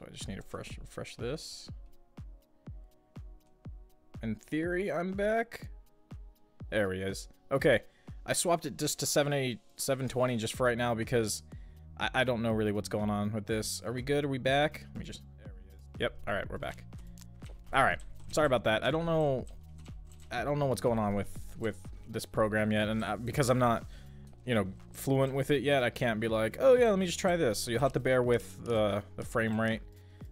So I just need to refresh this. In theory, I'm back. There he is. Okay, I swapped it just to 720 just for right now because I don't know really what's going on with this. Are we good? Are we back? Let me just... There he is. Yep. All right, we're back. All right. Sorry about that. I don't know what's going on with this program yet, and because I'm not, you know, fluent with it yet, I can't be like, oh yeah, let me just try this. So you'll have to bear with the frame rate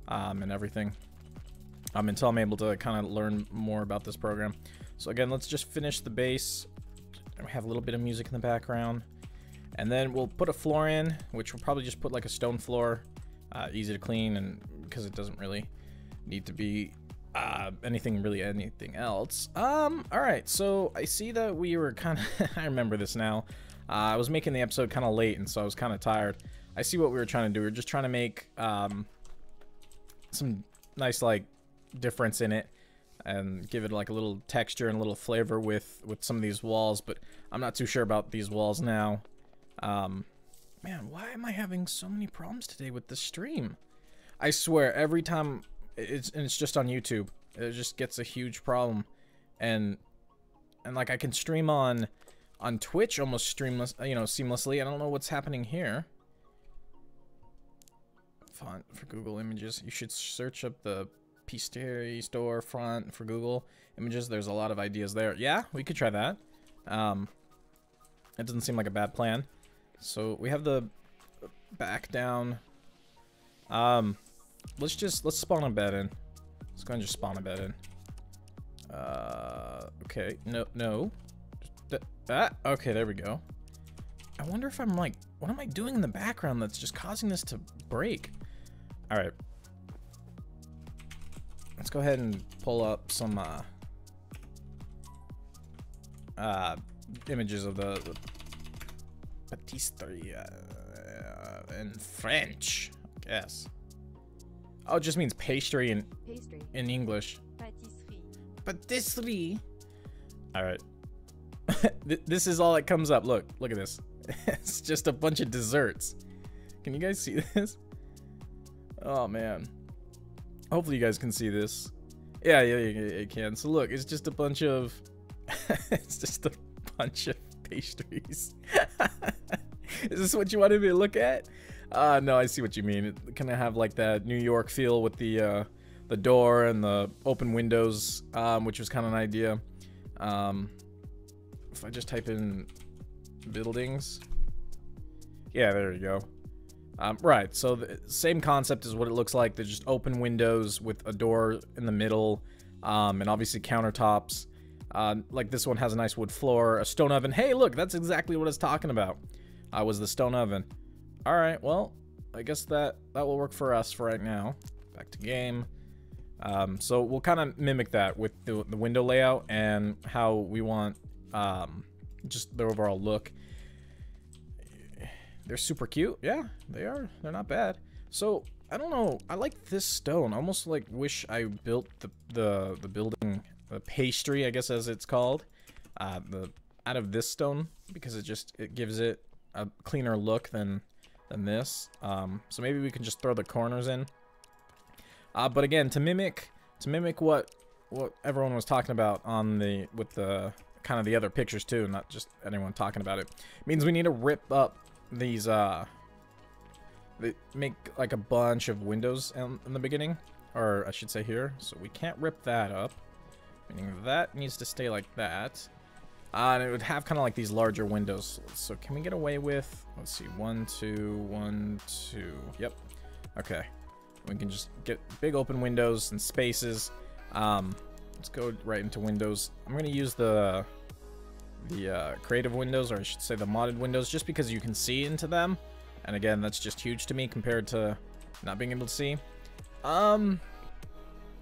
and everything until I'm able to kind of learn more about this program. So again, let's just finish the base. We have a little bit of music in the background, and then we'll put a floor in, which we'll probably just put like a stone floor, easy to clean, and because it doesn't really need to be anything else. All right, so I see that we were kind of I remember this now. I was making the episode kind of late, and so I was kind of tired. I see what we were trying to do. We were just trying to make some nice like difference in it and give it like a little texture and a little flavor with some of these walls, but I'm not too sure about these walls now. Man, why am I having so many problems today with the stream? I swear every time it's just on YouTube, it just gets a huge problem, and like I can stream on Twitch almost seamlessly. I don't know what's happening here. Font for Google Images. You should search up the Pisteri store font for Google Images. There's a lot of ideas there. Yeah, we could try that. It doesn't seem like a bad plan. So we have the back down. Let's spawn a bed in. Let's go and just spawn a bed in. Okay, no. Okay, there we go. I wonder if I'm like, what am I doing in the background that's just causing this to break? All right. Let's go ahead and pull up some images of the patisserie in French, I guess. Oh, it just means pastry in English. Patisserie. All right. This is all that comes up. Look at this. It's just a bunch of desserts. Can you guys see this? Oh man. Hopefully you guys can see this. Yeah, you can. So look, it's just a bunch of it's just a bunch of pastries. Is this what you wanted me to look at? No, I see what you mean. It kind of have like that New York feel with the door and the open windows, which was kind of an idea. If I just type in buildings, yeah, there you go. Right, so the same concept is what it looks like. They're just open windows with a door in the middle, and obviously countertops. Like this one has a nice wood floor, a stone oven. Hey, look, that's exactly what I was talking about. Was the stone oven. All right, well, I guess that will work for us for right now. Back to game. So we'll kind of mimic that with the window layout and how we want just the overall look. They're super cute. Yeah, they are. They're not bad. So I don't know. I like this stone. I almost like wish I built the building, the pastry, I guess as it's called, out of this stone, because it gives it a cleaner look than this. So maybe we can just throw the corners in. But again, to mimic what everyone was talking about with the kind of the other pictures too, not just anyone talking about it, means we need to rip up these they make like a bunch of windows in the beginning, or I should say here, so we can't rip that up, meaning that needs to stay like that. And it would have kind of like these larger windows. So can we get away with, let's see, 1 2 1 2, yep, okay, we can just get big open windows and spaces. Let's go right into windows. I'm gonna use the creative windows, or I should say the modded windows, just because you can see into them, and again, that's just huge to me compared to not being able to see.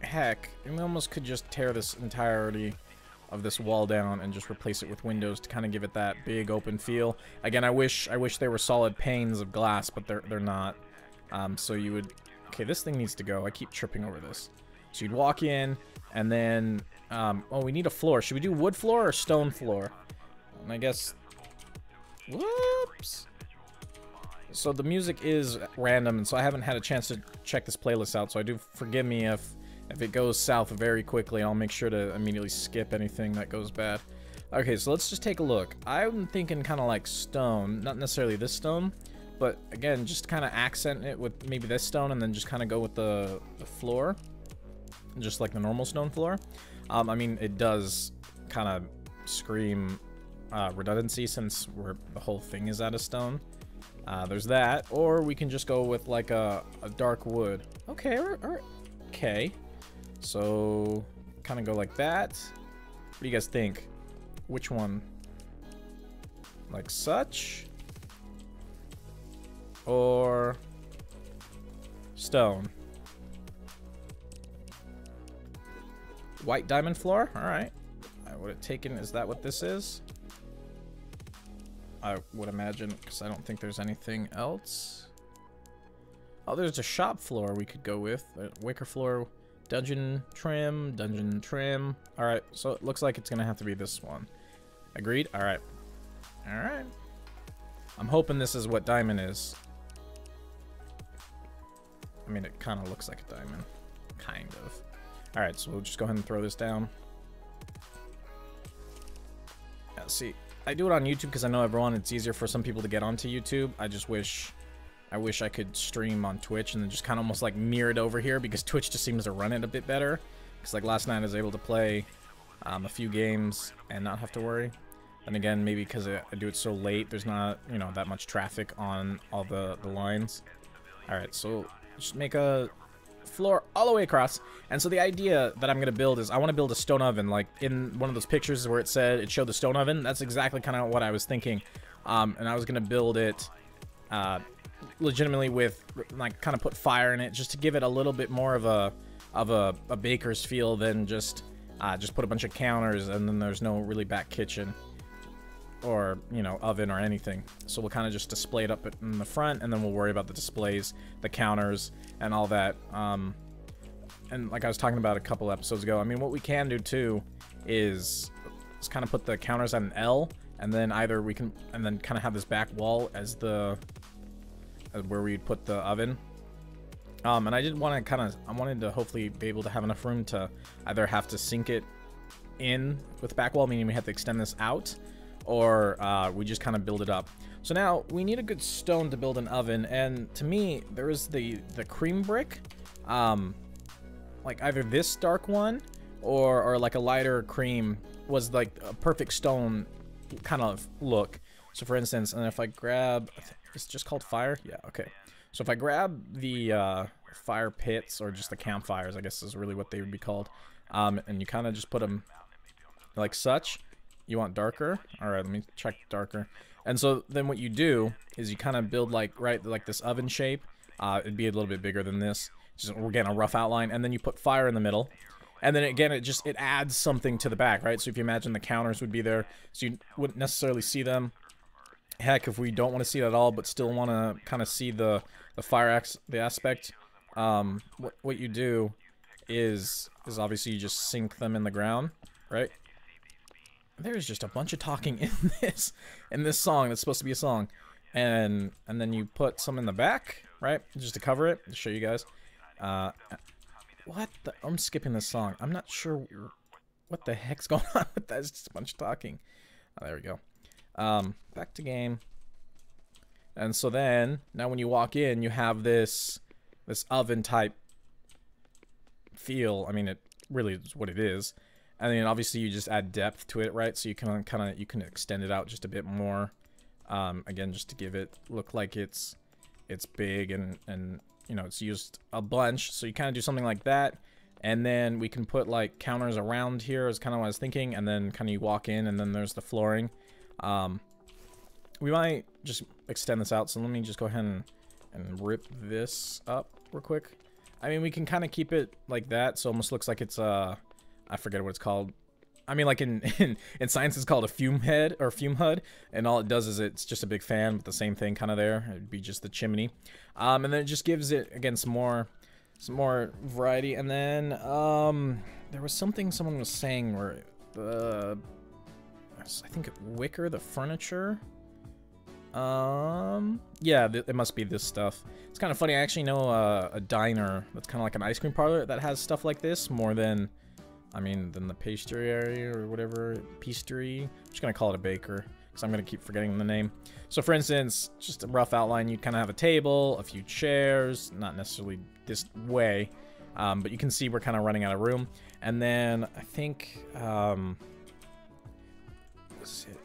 Heck, we almost could just tear this entirety of this wall down and just replace it with windows to kind of give it that big open feel. Again, I wish they were solid panes of glass, but they're not. So you would, okay, this thing needs to go. I keep tripping over this. So you'd walk in, and then oh, we need a floor. Should we do wood floor or stone floor? And I guess, whoops. So the music is random, and so I haven't had a chance to check this playlist out, so I do forgive me if it goes south very quickly. I'll make sure to immediately skip anything that goes bad. Okay, so let's just take a look. I'm thinking kind of like stone, not necessarily this stone, but again, just kind of accent it with maybe this stone, and then just kind of go with the floor, just like the normal stone floor. I mean, it does kind of scream redundancy since the whole thing is out of stone. There's that, or we can just go with like a dark wood. Okay, okay. So kind of go like that. What do you guys think? Which one? Like such? Or stone? White diamond floor? Alright. I would have taken, is that what this is? I would imagine, because I don't think there's anything else. Oh, there's a shop floor we could go with. Wicker floor, dungeon trim. Alright, so it looks like it's going to have to be this one. Agreed? Alright. Alright. I'm hoping this is what diamond is. I mean, it kind of looks like a diamond. Kind of. Alright, so we'll just go ahead and throw this down. Yeah, see, I do it on YouTube because I know everyone, it's easier for some people to get onto YouTube. I just wish I could stream on Twitch and then just kind of almost like mirror it over here, because Twitch just seems to run it a bit better. Because like last night I was able to play a few games and not have to worry. And again, maybe because I do it so late, there's not, you know, that much traffic on all the lines. Alright, so just make a floor all the way across. And so the idea that I'm going to build is I want to build a stone oven. Like in one of those pictures where it showed the stone oven, that's exactly kind of what I was thinking. And I was going to build it legitimately with, like, kind of put fire in it just to give it a little bit more of a baker's feel than just put a bunch of counters and then there's no really back kitchen or, you know, oven or anything. So we'll kind of just display it up in the front, and then we'll worry about the displays, the counters, and all that. And like I was talking about a couple episodes ago, I mean, what we can do too is kind of put the counters at an L, and then either we can, and then kind of have this back wall as where we'd put the oven. And I did want to I wanted to hopefully be able to have enough room to either have to sink it in with back wall, meaning we have to extend this out, or we just kind of build it up. So now we need a good stone to build an oven, and to me there is the cream brick, like either this dark one or like a lighter cream was like a perfect stone kind of look. So for instance, and if I grab, it's just called fire, yeah, okay. So if I grab the fire pits, or just the campfires, I guess is really what they would be called, and you kind of just put them like such. You want darker? Alright, let me check darker. And so then what you do is you kind of build like this oven shape. It'd be a little bit bigger than this. Just, again, a rough outline. And then you put fire in the middle. And then again, it adds something to the back, right? So if you imagine the counters would be there, so you wouldn't necessarily see them. Heck, if we don't want to see it at all, but still want to kind of see the fire aspect, what you do is obviously you just sink them in the ground, right? There's just a bunch of talking in this song that's supposed to be a song, and then you put some in the back, right, just to cover it, to show you guys. What the, I'm skipping this song. I'm not sure what the heck's going on with that. It's just a bunch of talking. Oh, there we go. Back to game. And so then now when you walk in, you have this oven type feel. I mean, it really is what it is. And then obviously you just add depth to it, right? So you can you can extend it out just a bit more. Again, just to give it look like it's big and you know, it's used a bunch. So you kind of do something like that. And then we can put like counters around here is kind of what I was thinking. And then kind of you walk in and then there's the flooring. We might just extend this out. So let me just go ahead and rip this up real quick. I mean, we can kind of keep it like that. So it almost looks like it's I forget what it's called. I mean, like in science, it's called a fume head or fume hood, and all it does is it's just a big fan with the same thing kind of there. It'd be just the chimney, and then it just gives it again some more variety. And then there was something someone was saying where I think wicker, the furniture. Yeah, it must be this stuff. It's kind of funny. I actually know a diner that's kind of like an ice cream parlor that has stuff like this more than, I mean, than the pastry area or whatever. Pastry. I'm just gonna call it a baker because I'm gonna keep forgetting the name. So, for instance, just a rough outline. You kind of have a table, a few chairs, not necessarily this way, but you can see we're kind of running out of room. And then I think, what's it?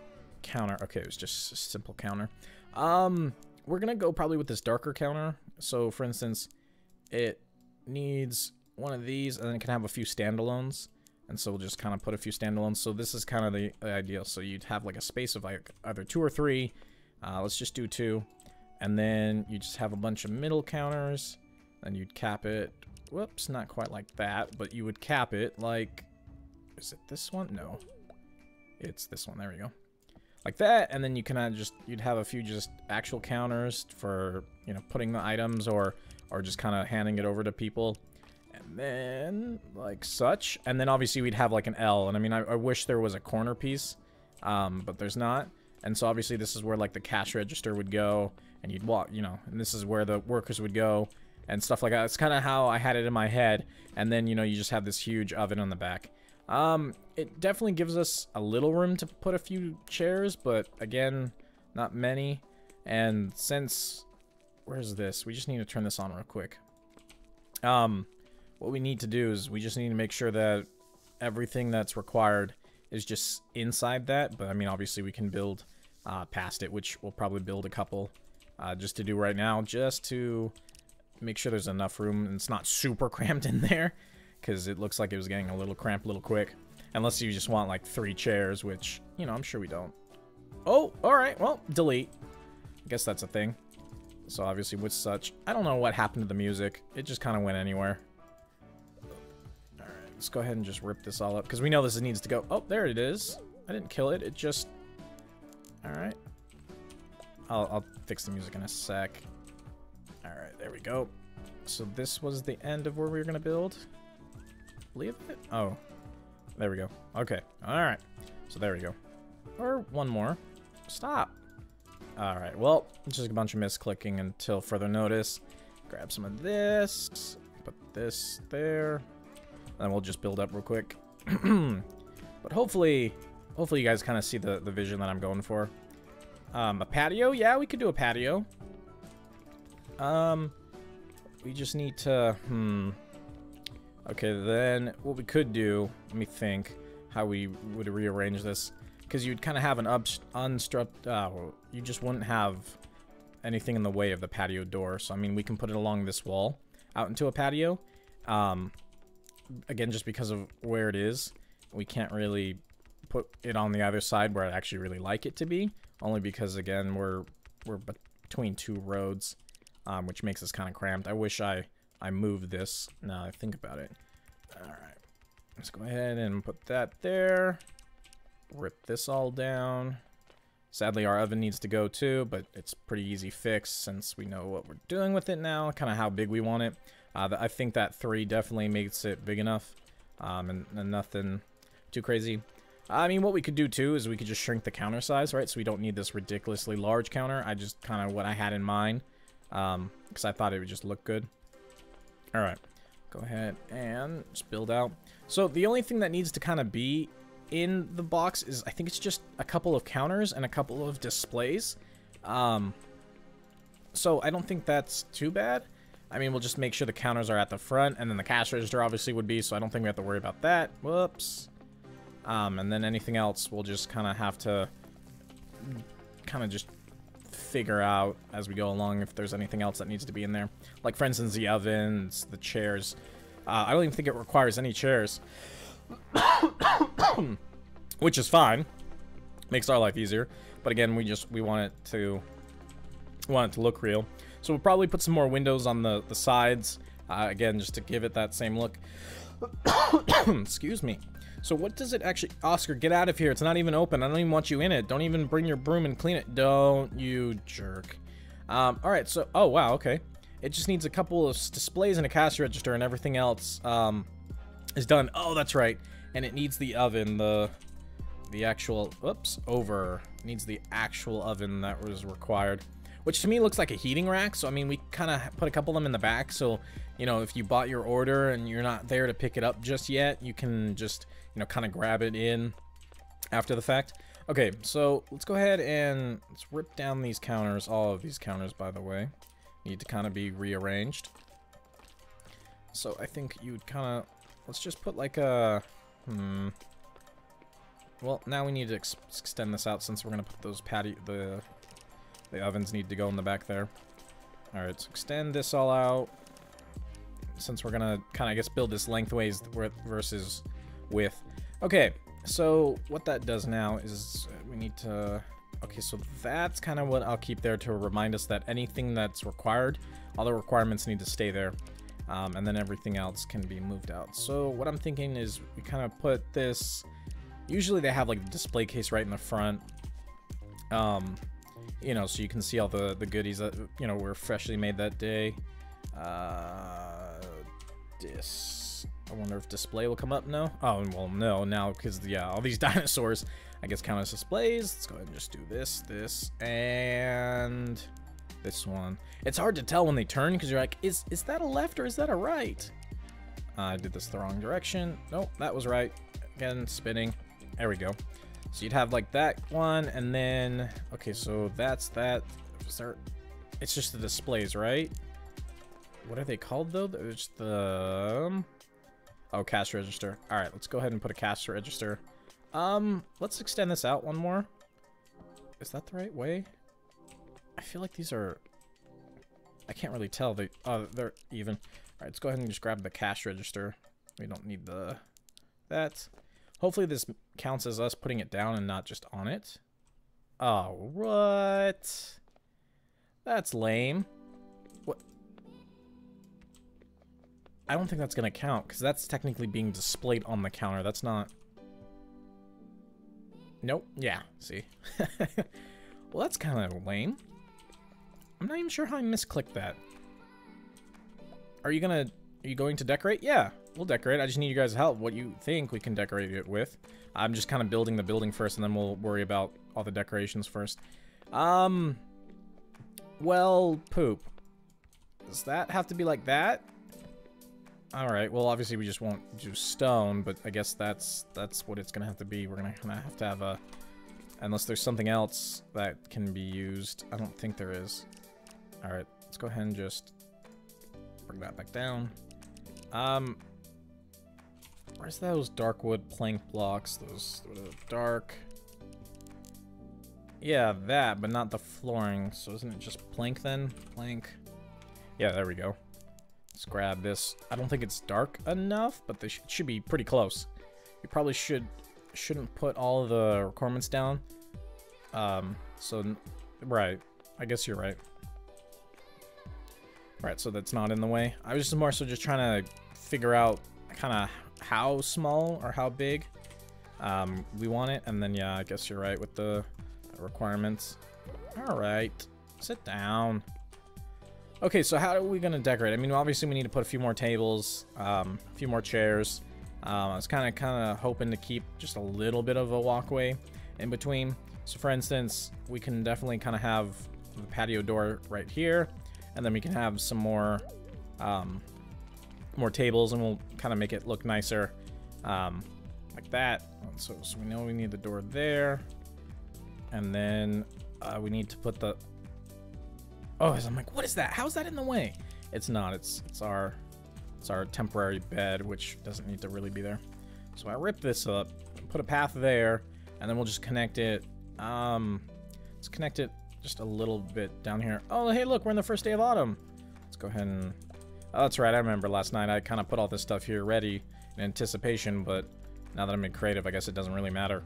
Counter. Okay, it was just a simple counter. We're gonna go probably with this darker counter. So for instance, it needs one of these and then it can have a few standalones, and so we'll just kind of put a few standalones. So this is kind of the ideal. So you'd have like a space of like either 2 or 3. Let's just do 2, and then you just have a bunch of middle counters, and you'd cap it. Whoops, not quite like that, but you would cap it like, is it this one? No, it's this one. There we go. Like that, and then you can you'd have a few just actual counters for, you know, putting the items or just kind of handing it over to people, and then like such, and then obviously we'd have like an L, and I mean I wish there was a corner piece, but there's not, and so obviously this is where like the cash register would go, and you'd walk, you know, and this is where the workers would go and stuff like that. It's kind of how I had it in my head, and then, you know, you just have this huge oven on the back. It definitely gives us a little room to put a few chairs, but again, not many. And since, where's this? We just need to turn this on real quick. What we need to do is we just need to make sure that everything that's required is just inside that. But I mean, obviously we can build past it, which we'll probably build a couple just to do right now, just to make sure there's enough room and it's not super cramped in there, because it looks like it was getting a little cramped a little quick. Unless you just want like 3 chairs, which, you know, I'm sure we don't. Oh, alright, well, delete. I guess that's a thing. So obviously with such, I don't know what happened to the music. It just kind of went anywhere. Alright, let's go ahead and just rip this all up, because we know this needs to go. Oh, there it is. I didn't kill it, it just... Alright. I'll fix the music in a sec. Alright, there we go. So this was the end of where we were going to build. Leave it? Oh, there we go. Okay, alright. So there we go. Or one more. Stop. Alright, well, just a bunch of misclicking until further notice. Grab some of this. Put this there. And then we'll just build up real quick. But hopefully you guys kind of see the vision that I'm going for. A patio? Yeah, we could do a patio. We just need to... Okay, then what we could do, let me think how we would rearrange this, because you'd kind of have an you just wouldn't have anything in the way of the patio door. So I mean, we can put it along this wall out into a patio. Again, just because of where it is, we can't really put it on the other side where I actually really like it to be, only because again we're between 2 roads, which makes us kind of cramped. I wish I moved this, now I think about it. Alright, let's go ahead and put that there. Rip this all down. Sadly, our oven needs to go too, but it's pretty easy fix since we know what we're doing with it now, kind of how big we want it. I think that 3 definitely makes it big enough, and nothing too crazy. I mean, what we could do too is we could just shrink the counter size, right? So we don't need this ridiculously large counter. I just kind of what I had in mind, because I thought it would just look good. Alright, go ahead and just build out. So the only thing that needs to kind of be in the box is, I think it's just a couple of counters and a couple of displays. So I don't think that's too bad. I mean, we'll just make sure the counters are at the front, and then the cash register obviously would be, so I don't think we have to worry about that. Whoops. And then anything else, we'll just kind of have to kind of just figure out as we go along if there's anything else that needs to be in there. Like, for instance, the ovens, the chairs. I don't even think it requires any chairs. Which is fine. Makes our life easier. But again, we want it to look real. So we'll probably put some more windows on the sides. Again, just to give it that same look. Excuse me. So what does it actually... Oscar, get out of here. It's not even open. I don't even want you in it. Don't even bring your broom and clean it. Don't you jerk. Alright, so... Oh, wow, okay. It just needs a couple of displays and a cash register, and everything else is done. Oh, that's right. And it needs the oven. The the actual, oops, over. Needs the actual oven that was required. Which to me looks like a heating rack, so I mean, we kind of put a couple of them in the back, so, you know, if you bought your order and you're not there to pick it up just yet, you can just, you know, kind of grab it in after the fact. Okay, so let's go ahead and let's rip down these counters. All of these counters, by the way, need to kind of be rearranged. So I think you'd kind of, let's just put like a, well, now we need to extend this out since we're going to put those the ovens need to go in the back there. Alright, so extend this all out. Since we're gonna kind of, I guess, build this lengthways versus width. Okay, so what that does now is we need to... Okay, so that's kind of what I'll keep there to remind us that anything that's required, all the requirements need to stay there. And then everything else can be moved out. So what I'm thinking is we kind of put this... Usually they have like the display case right in the front. You know, so you can see all the goodies that, you know, were freshly made that day. I wonder if display will come up. No? Oh, well, no, now, because, yeah, all these dinosaurs, I guess, count as displays. Let's go ahead and just do this, and this one. It's hard to tell when they turn, because you're like, is that a left or is that a right? I did this the wrong direction. Nope, that was right. Again, spinning. There we go. So you'd have like that one, and then, okay, so that's that. It's just the displays, right? What are they called though? There's the, oh, cash register. All right, let's go ahead and put a cash register. Let's extend this out one more. Is that the right way? I feel like these are, I can't really tell. They're even. All right, let's go ahead and just grab the cash register. We don't need that. Hopefully this counts as us putting it down and not just on it. Oh, what? That's lame. What? I don't think that's going to count, because that's technically being displayed on the counter. That's not... Nope. Yeah, see? Well, that's kind of lame. I'm not even sure how I misclicked that. Are you going to decorate? Yeah. We'll decorate. I just need you guys' help. What you think we can decorate it with. I'm just kind of building the building first, and then we'll worry about all the decorations first. Well, poop. Does that have to be like that? Alright, well, obviously we just won't do stone, but I guess that's what it's gonna have to be. We're gonna have to have a... Unless there's something else that can be used. I don't think there is. Alright, let's go ahead and just bring that back down. Where's those dark wood plank blocks? Those dark... Yeah, that, but not the flooring. So isn't it just plank then? Plank. Yeah, there we go. Let's grab this. I don't think it's dark enough, but they should be pretty close. You probably shouldn't put all the requirements down. Right. I guess you're right. Right, so that's not in the way. I was just more so just trying to figure out kind of how small or how big we want it, and then yeah, I guess you're right with the requirements. All right, sit down. Okay, so how are we gonna decorate? I mean, obviously we need to put a few more tables, a few more chairs. I was kind of hoping to keep just a little bit of a walkway in between. So for instance, we can definitely kind of have the patio door right here, and then we can have some more tables, and we'll kind of make it look nicer, like that. So we know we need the door there, and then we need to put the... Oh, I'm like, what is that? How's that in the way? It's not. It's our temporary bed, which doesn't need to really be there. So I rip this up, put a path there, and then we'll just connect it. Let's connect it just a little bit down here. Oh, hey, look, we're in the first day of autumn. Let's go ahead and... Oh, that's right. I remember last night I kind of put all this stuff here ready in anticipation, but now that I'm in creative, I guess it doesn't really matter.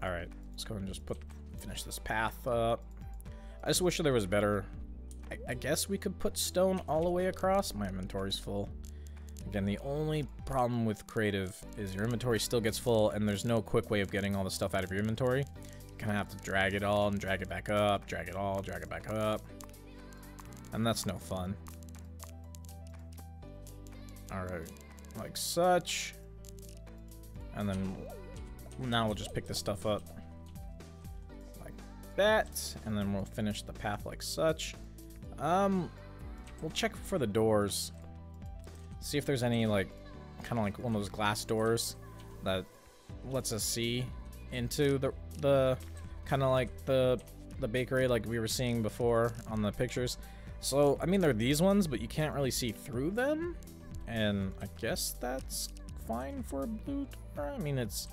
All right, let's go ahead and just finish this path up. I just wish there was better. I guess we could put stone all the way across. My inventory's full. Again, the only problem with creative is your inventory still gets full, and there's no quick way of getting all the stuff out of your inventory. You kind of have to drag it all and drag it back up, drag it all, drag it back up. And that's no fun. Alright, like such. And then Now we'll just pick this stuff up like that, and then we'll finish the path like such. We'll check for the doors. See if there's any, like, kind of like one of those glass doors that lets us see into the kind of like the bakery like we were seeing before on the pictures. So, I mean, they're these ones, but you can't really see through them. And I guess that's fine for a blue door. I mean, it's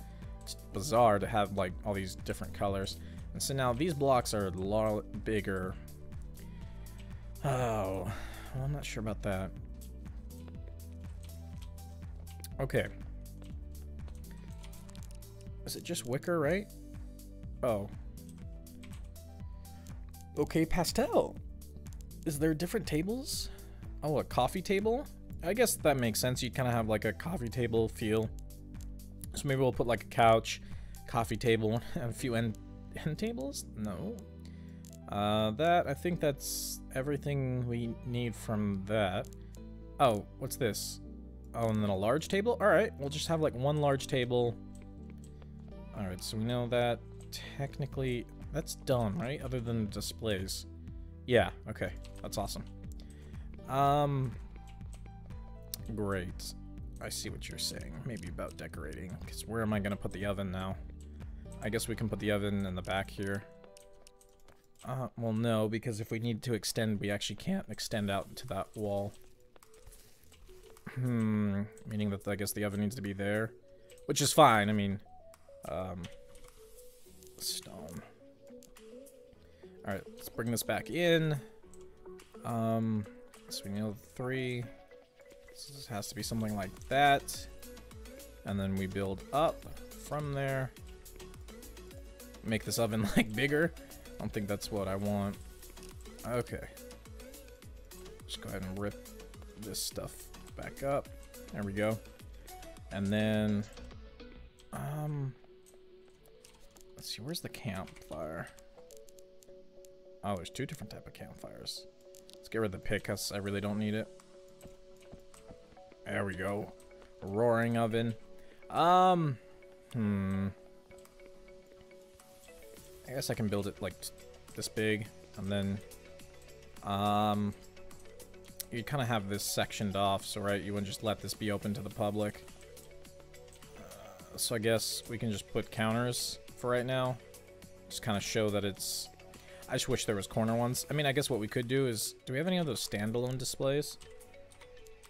bizarre to have, like, all these different colors. And so now these blocks are a lot bigger. Oh, well, I'm not sure about that. Okay. Is it just wicker, right? Oh. Okay, pastel. Is there different tables? Oh, a coffee table? I guess that makes sense. You'd kind of have like a coffee table feel. So maybe we'll put like a couch, coffee table, and a few end tables? No. That, I think that's everything we need from that. Oh, what's this? Oh, and then a large table? Alright, we'll just have like one large table. Alright, so we know that technically that's done, right? Other than displays. Yeah, okay. That's awesome. Great. I see what you're saying. Maybe about decorating. Because where am I going to put the oven now? I guess we can put the oven in the back here. Well, no, because if we need to extend, we actually can't extend out to that wall. Meaning that I guess the oven needs to be there. Which is fine, I mean... stone. Alright, let's bring this back in. So we know 3. This has to be something like that. And then we build up from there. Make this oven, like, bigger. I don't think that's what I want. Okay. Just go ahead and rip this stuff back up. There we go. And then... let's see, where's the campfire? Oh, there's 2 different type of campfires. Let's get rid of the pick, because I really don't need it. There we go. Roaring oven. I guess I can build it like this big, and then you kind of have this sectioned off, so right, you wouldn't just let this be open to the public. So I guess we can just put counters for right now. Just kind of show that it's... I just wish there was corner ones. I mean, I guess what we could do is... Do we have any of those standalone displays?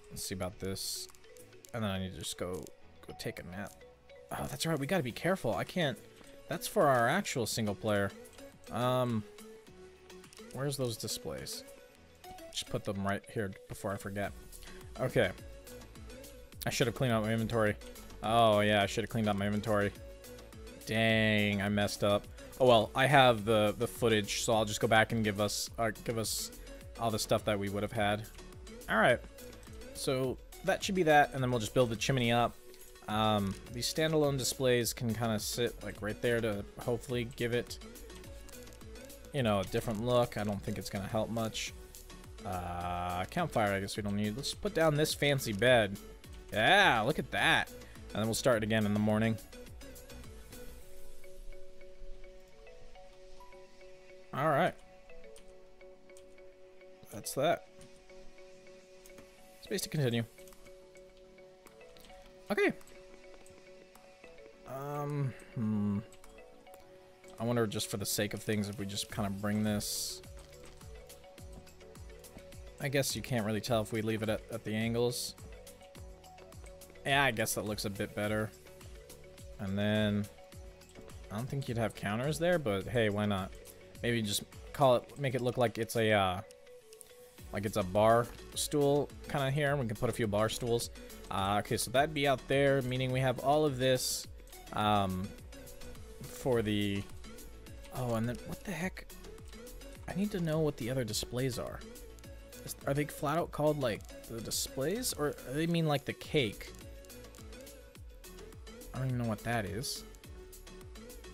Let's see about this. And then I need to just go take a nap. Oh, that's right. We got to be careful. I can't... That's for our actual single player. Where's those displays? Just put them right here before I forget. Okay. I should have cleaned out my inventory. Oh, yeah. I should have cleaned out my inventory. Dang, I messed up. Oh, well, I have the footage, so I'll just go back and give us all the stuff that we would have had. All right. So that should be that, and then we'll just build the chimney up. These standalone displays can kind of sit like right there to hopefully give it, you know, a different look. I don't think it's gonna help much. Campfire, I guess we don't need. Let's put down this fancy bed. Yeah, look at that. And then we'll start again in the morning. All right. That's that. Space to continue. Okay. I wonder, just for the sake of things, if we just kind of bring this... I guess you can't really tell if we leave it at the angles. Yeah, I guess that looks a bit better. And then... I don't think you'd have counters there, but hey, why not? Maybe just call it, make it look like it's a bar stool kind of here. We can put a few bar stools. Okay, so that'd be out there, meaning we have all of this for the... Oh, and then what the heck? I need to know what the other displays are. Are they flat out called like the displays, or they mean like the cake? I don't even know what that is.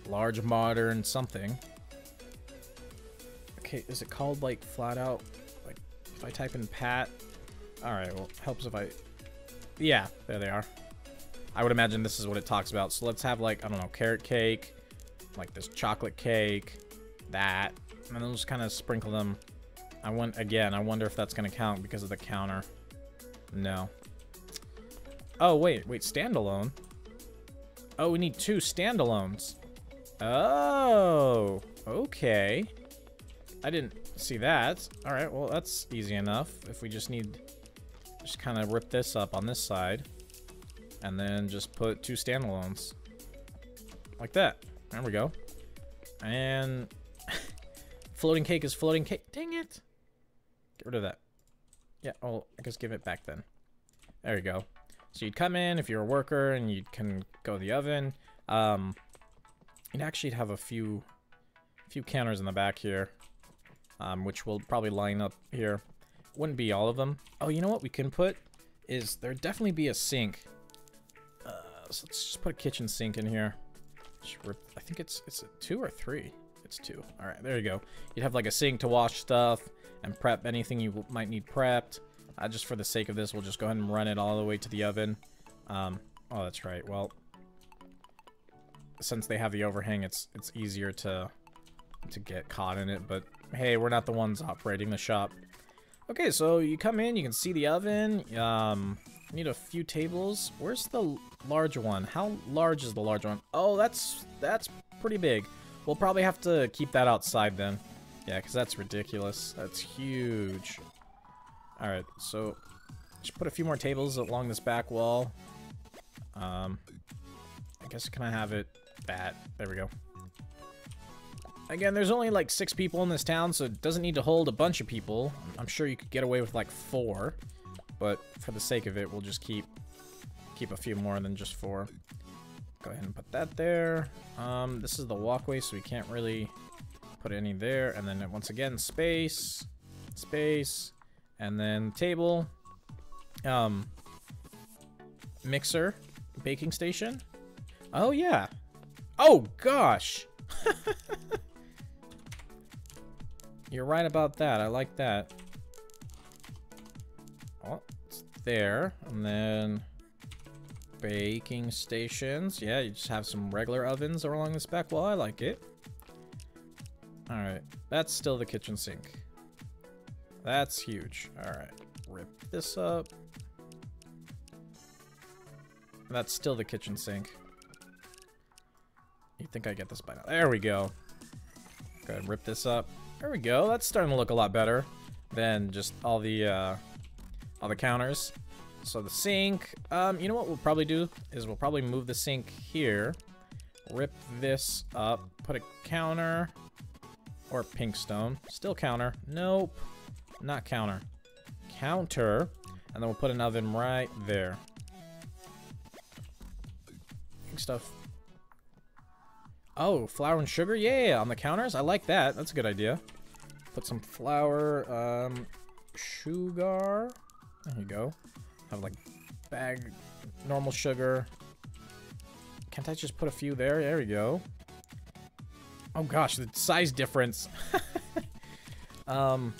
Large modern something. Okay, is it called like flat out? Like if I type in Pat. All right, well, helps if I... Yeah, there they are. I would imagine this is what it talks about. So let's have, like, I don't know, carrot cake, like this chocolate cake, that, and then we'll just kind of sprinkle them. I wonder if that's going to count because of the counter. No. Oh, wait, standalone? Oh, we need 2 standalones. Oh, okay. I didn't see that. All right, well, that's easy enough. If we just kind of rip this up on this side and then just put 2 standalones like that. There we go. And floating cake is floating cake. Dang it. Get rid of that. Yeah, oh, I guess give it back then. There you go. So you'd come in if you're a worker and you can go to the oven. You'd actually have a few counters in the back here, which will probably line up here. Wouldn't be all of them. Oh, you know what we can put is there'd definitely be a sink. So let's just put a kitchen sink in here. I think it's a 2 or 3. It's 2. All right, there you go. You'd have like a sink to wash stuff and prep anything you might need prepped. Just for the sake of this, we'll just go ahead and run it all the way to the oven. Oh, that's right. Well, since they have the overhang, it's easier to get caught in it. But hey, we're not the ones operating the shop. Okay, so you come in, you can see the oven. Need a few tables. Where's the large one? How large is the large one? Oh, that's pretty big. We'll probably have to keep that outside then. Yeah, because that's ridiculous. That's huge. All right, so just put a few more tables along this back wall. I guess can I have it that? There we go. Again, there's only like 6 people in this town, so it doesn't need to hold a bunch of people. I'm sure you could get away with like 4, but for the sake of it, we'll just keep a few more than just 4. Go ahead and put that there. This is the walkway, so we can't really put any there. And then once again, space, and then table, mixer, baking station. Oh yeah. Oh gosh. You're right about that. I like that. Oh, it's there. And then baking stations. Yeah, you just have some regular ovens along this back wall. I like it. Alright. That's still the kitchen sink. That's huge. Alright. Rip this up. That's still the kitchen sink. You'd think I get this by now. There we go. Go ahead and rip this up. There we go. That's starting to look a lot better than just all the counters. So the sink. You know what we'll probably do is we'll probably move the sink here. Rip this up. Put a counter or pink stone. Still counter. Nope. Not counter. Counter. And then we'll put an oven right there. Pink stuff. Oh, flour and sugar? Yeah, on the counters? I like that. That's a good idea. Put some flour, sugar. There you go. Have like bag, normal sugar. Can't I just put a few there? There we go. Oh gosh, the size difference. Let's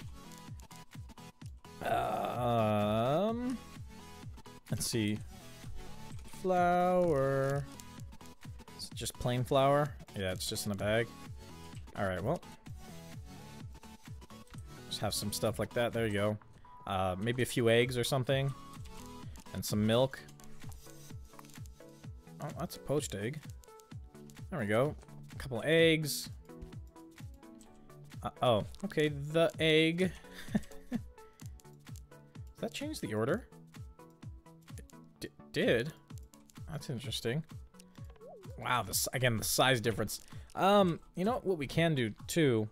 see. Flour. Is it just plain flour? Yeah, it's just in a bag. Alright, well. Just have some stuff like that. There you go. Maybe a few eggs or something. And some milk. Oh, that's a poached egg. There we go. A couple eggs. Oh, okay, the egg. Does that change the order? It did. That's interesting. Wow, again, the size difference. You know what we can do, too,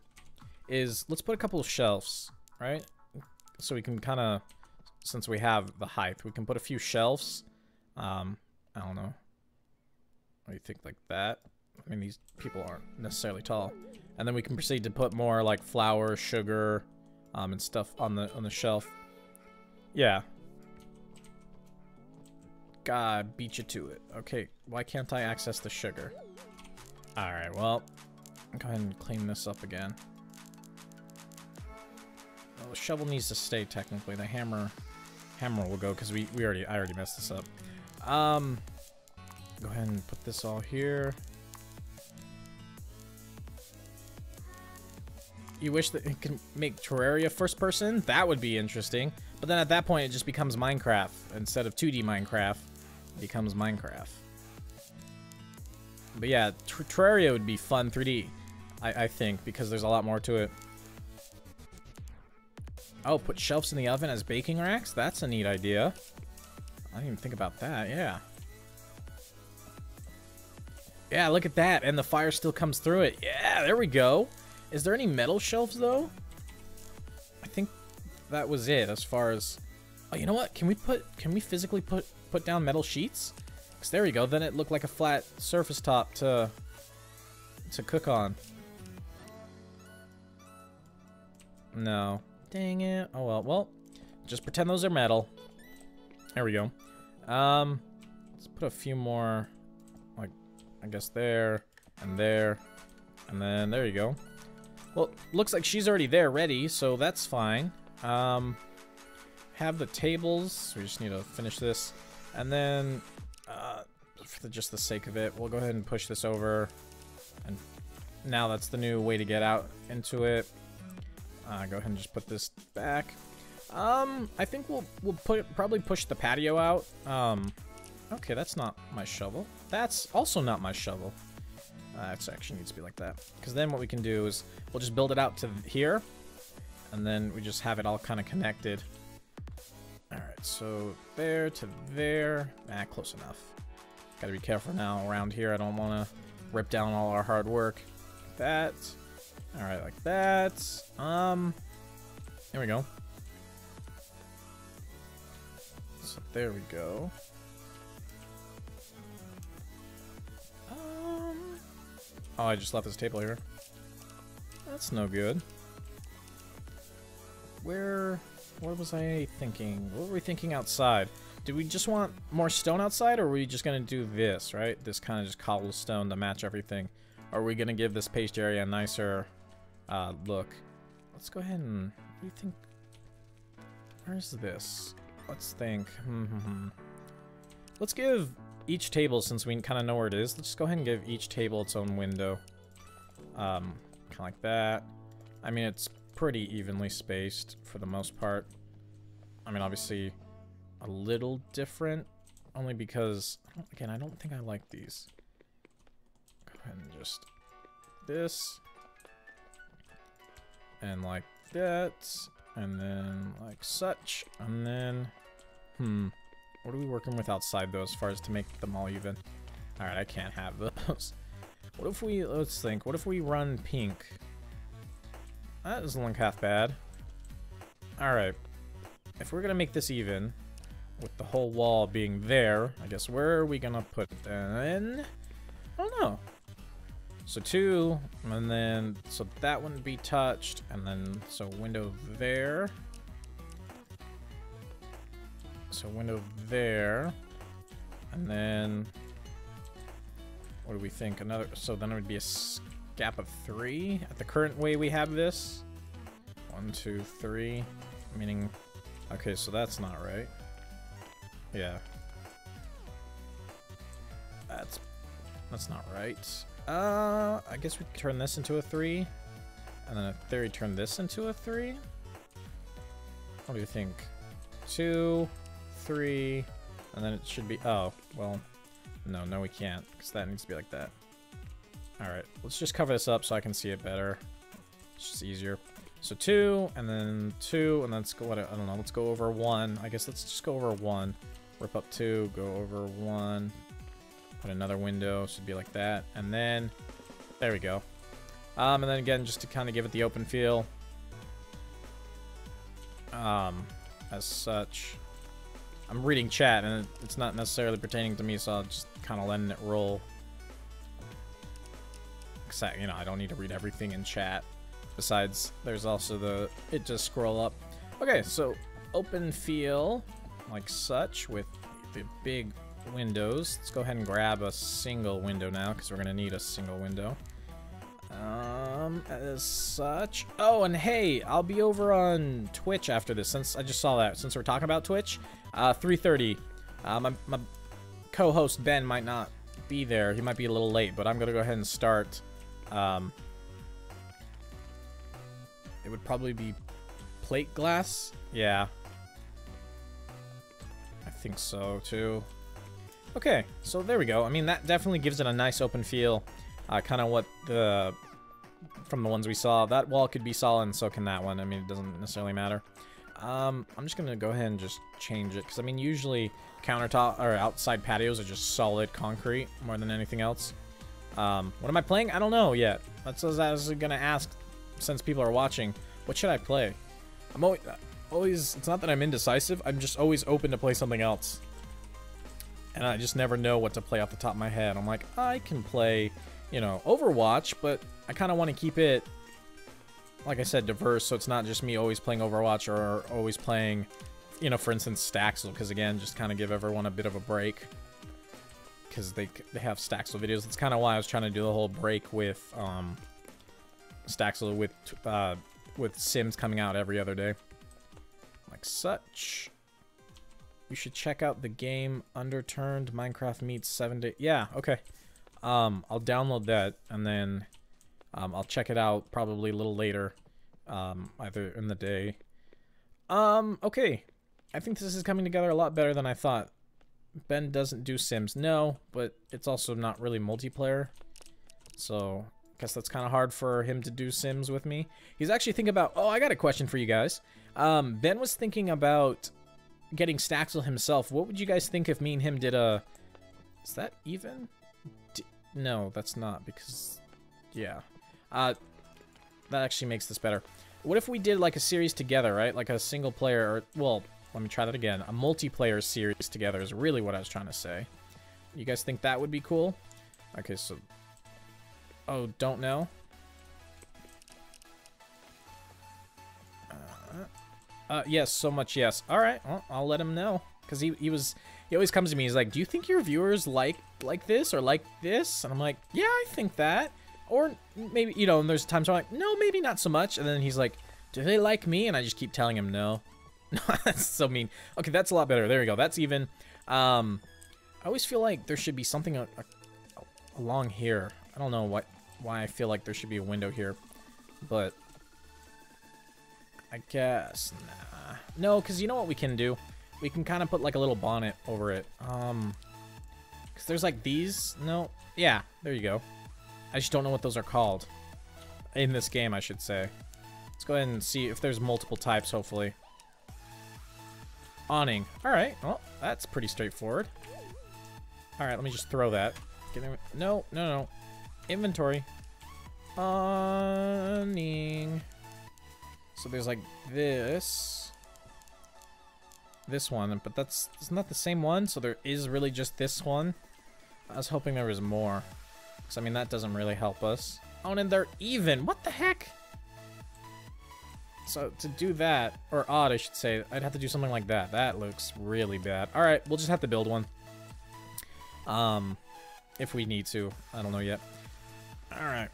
is let's put a couple of shelves, right? So we can kind of, since we have the height, we can put a few shelves. I don't know. What do you think, like that? I mean, these people aren't necessarily tall. And then we can proceed to put more, like, flour, sugar, and stuff on the shelf. Yeah. God, beat you to it. Okay, why can't I access the sugar? Alright, well, go ahead and clean this up again. Well, the shovel needs to stay, technically. The hammer will go, because I already messed this up. Go ahead and put this all here. You wish that it could make Terraria first person? That would be interesting. But then at that point, it just becomes Minecraft. Instead of 2D Minecraft, it becomes Minecraft. But yeah, Terraria would be fun 3D, I think, because there's a lot more to it. Oh, put shelves in the oven as baking racks? That's a neat idea. I didn't even think about that, yeah. Yeah, look at that, and the fire still comes through it. Yeah, there we go. Is there any metal shelves, though? I think that was it as far as... Oh, you know what? Can we physically put down metal sheets? Because there we go, then it looked like a flat surface top to cook on. No. Dang it. Oh, well, just pretend those are metal. There we go. Let's put a few more, like, I guess there, and then there you go. Well, looks like she's already there ready, so that's fine. Have the tables. We just need to finish this. And then, for just the sake of it, we'll go ahead and push this over. And now that's the new way to get out into it. Go ahead and just put this back. I think we'll probably push the patio out. Okay, that's not my shovel. That's also not my shovel. It actually needs to be like that. Because then what we can do is we'll just build it out to here. And then we just have it all kind of connected. Alright, so there to there. Close enough. Gotta be careful now around here. I don't want to rip down all our hard work. That. Alright, like that. Here we go. So there we go. Oh, I just left this table here. That's no good. What was I thinking? What were we thinking outside? Did we just want more stone outside, or were we just gonna do this, right? This kind of just cobblestone to match everything. Or are we gonna give this page area a nicer look? Let's go ahead and, what do you think? Where's this? Let's think. Let's give each table, since we kind of know where it is, let's just go ahead and give each table its own window. Kind of like that. I mean, it's pretty evenly spaced for the most part. I mean, obviously a little different, only because, again, I don't think I like these. Go ahead and just this, and like that, and then like such, and then, what are we working with outside though, as far as to make them all even? Alright, I can't have those. What if we, let's think, what if we run pink? That doesn't look half bad. Alright, if we're gonna make this even, with the whole wall being there, I guess where are we gonna put it then? I don't know. So 2, and then, so that wouldn't be touched, and then, so window there. So window there, and then, what do we think? Another, so then it would be a gap of 3 at the current way we have this. 1, 2, 3, meaning, okay, so that's not right. Yeah. That's not right. I guess we could turn this into a 3, and then in theory turn this into a 3. What do you think? 2, 3, and then it should be, oh, well, no, we can't, because that needs to be like that. Alright, let's just cover this up so I can see it better. It's just easier. So 2, and then 2, and then let's go, I don't know, let's go over 1. I guess let's just go over 1. Rip up 2, go over 1. Put another window, should be like that. And then, there we go. And then again, just to kind of give it the open feel. As such. I'm reading chat, and it's not necessarily pertaining to me, so I'll just kind of letting it roll. Except, you know, I don't need to read everything in chat. Besides, there's also it just scroll up. Okay, so open feel, like such, with the big windows. Let's go ahead and grab a single window now, because we're going to need a single window. As such. Oh, and hey, I'll be over on Twitch after this, since I just saw that. Since we're talking about Twitch, 3:30. My co-host Ben might not be there. He might be a little late, but I'm gonna go ahead and start. It would probably be plate glass. Yeah. I think so, too. Okay, so there we go. I mean, that definitely gives it a nice open feel. Kind of what the... From the ones we saw. That wall could be solid, and so can that one. I mean, it doesn't necessarily matter. I'm just going to go ahead and just change it. Because, I mean, usually countertop or outside patios are just solid concrete more than anything else. What am I playing? I don't know yet. That's what I was going to ask since people are watching. What should I play? I'm always... It's not that I'm indecisive. I'm just always open to play something else. And I just never know what to play off the top of my head. I'm like, I can play, you know, Overwatch, but I kind of want to keep it, like I said, diverse, so it's not just me always playing Overwatch or always playing, you know, for instance, Staxel, because again, just kind of give everyone a bit of a break, because they have Staxel videos. That's kind of why I was trying to do the whole break with Staxel with Sims coming out every other day, like such. You should check out the game Underturned Minecraft Meets 7 Days. Yeah, okay. I'll download that and then I'll check it out probably a little later, either in the day. Okay. I think this is coming together a lot better than I thought. Ben doesn't do Sims. No, but it's also not really multiplayer. So, I guess that's kind of hard for him to do Sims with me. He's actually thinking about... Oh, I got a question for you guys. Ben was thinking about getting Staxel himself. What would you guys think if me and him did a... Is that even? No, that's not, because... Yeah. That actually makes this better. What if we did, like, a series together, right? Like a single player, or... Well, let me try that again. A multiplayer series together is really what I was trying to say. You guys think that would be cool? Okay, so... Oh, don't know? Yes, so much yes. Alright, well, I'll let him know. Because he always comes to me, he's like, do you think your viewers like this or like this? And I'm like, yeah, I think that. Or maybe, you know, and there's times where I'm like, no, maybe not so much. And then he's like, do they like me? And I just keep telling him no. That's so mean. Okay, that's a lot better. There we go. That's even. I always feel like there should be something along here. I don't know why I feel like there should be a window here. But I guess, nah. No, because you know what we can do? We can kind of put like a little bonnet over it. Because there's like these. No. Yeah, there you go. I just don't know what those are called. In this game, I should say. Let's go ahead and see if there's multiple types, hopefully. Awning. Alright, well, that's pretty straightforward. Alright, let me just throw that. No. Inventory. Awning. So there's like this one, but isn't that the same one? So there is really just this one. I was hoping there was more, because I mean that doesn't really help us. Oh, and they're even. What the heck? So to do that, or odd, I should say, I'd have to do something like that. That looks really bad. All right, we'll just have to build one. If we need to, I don't know yet. All right.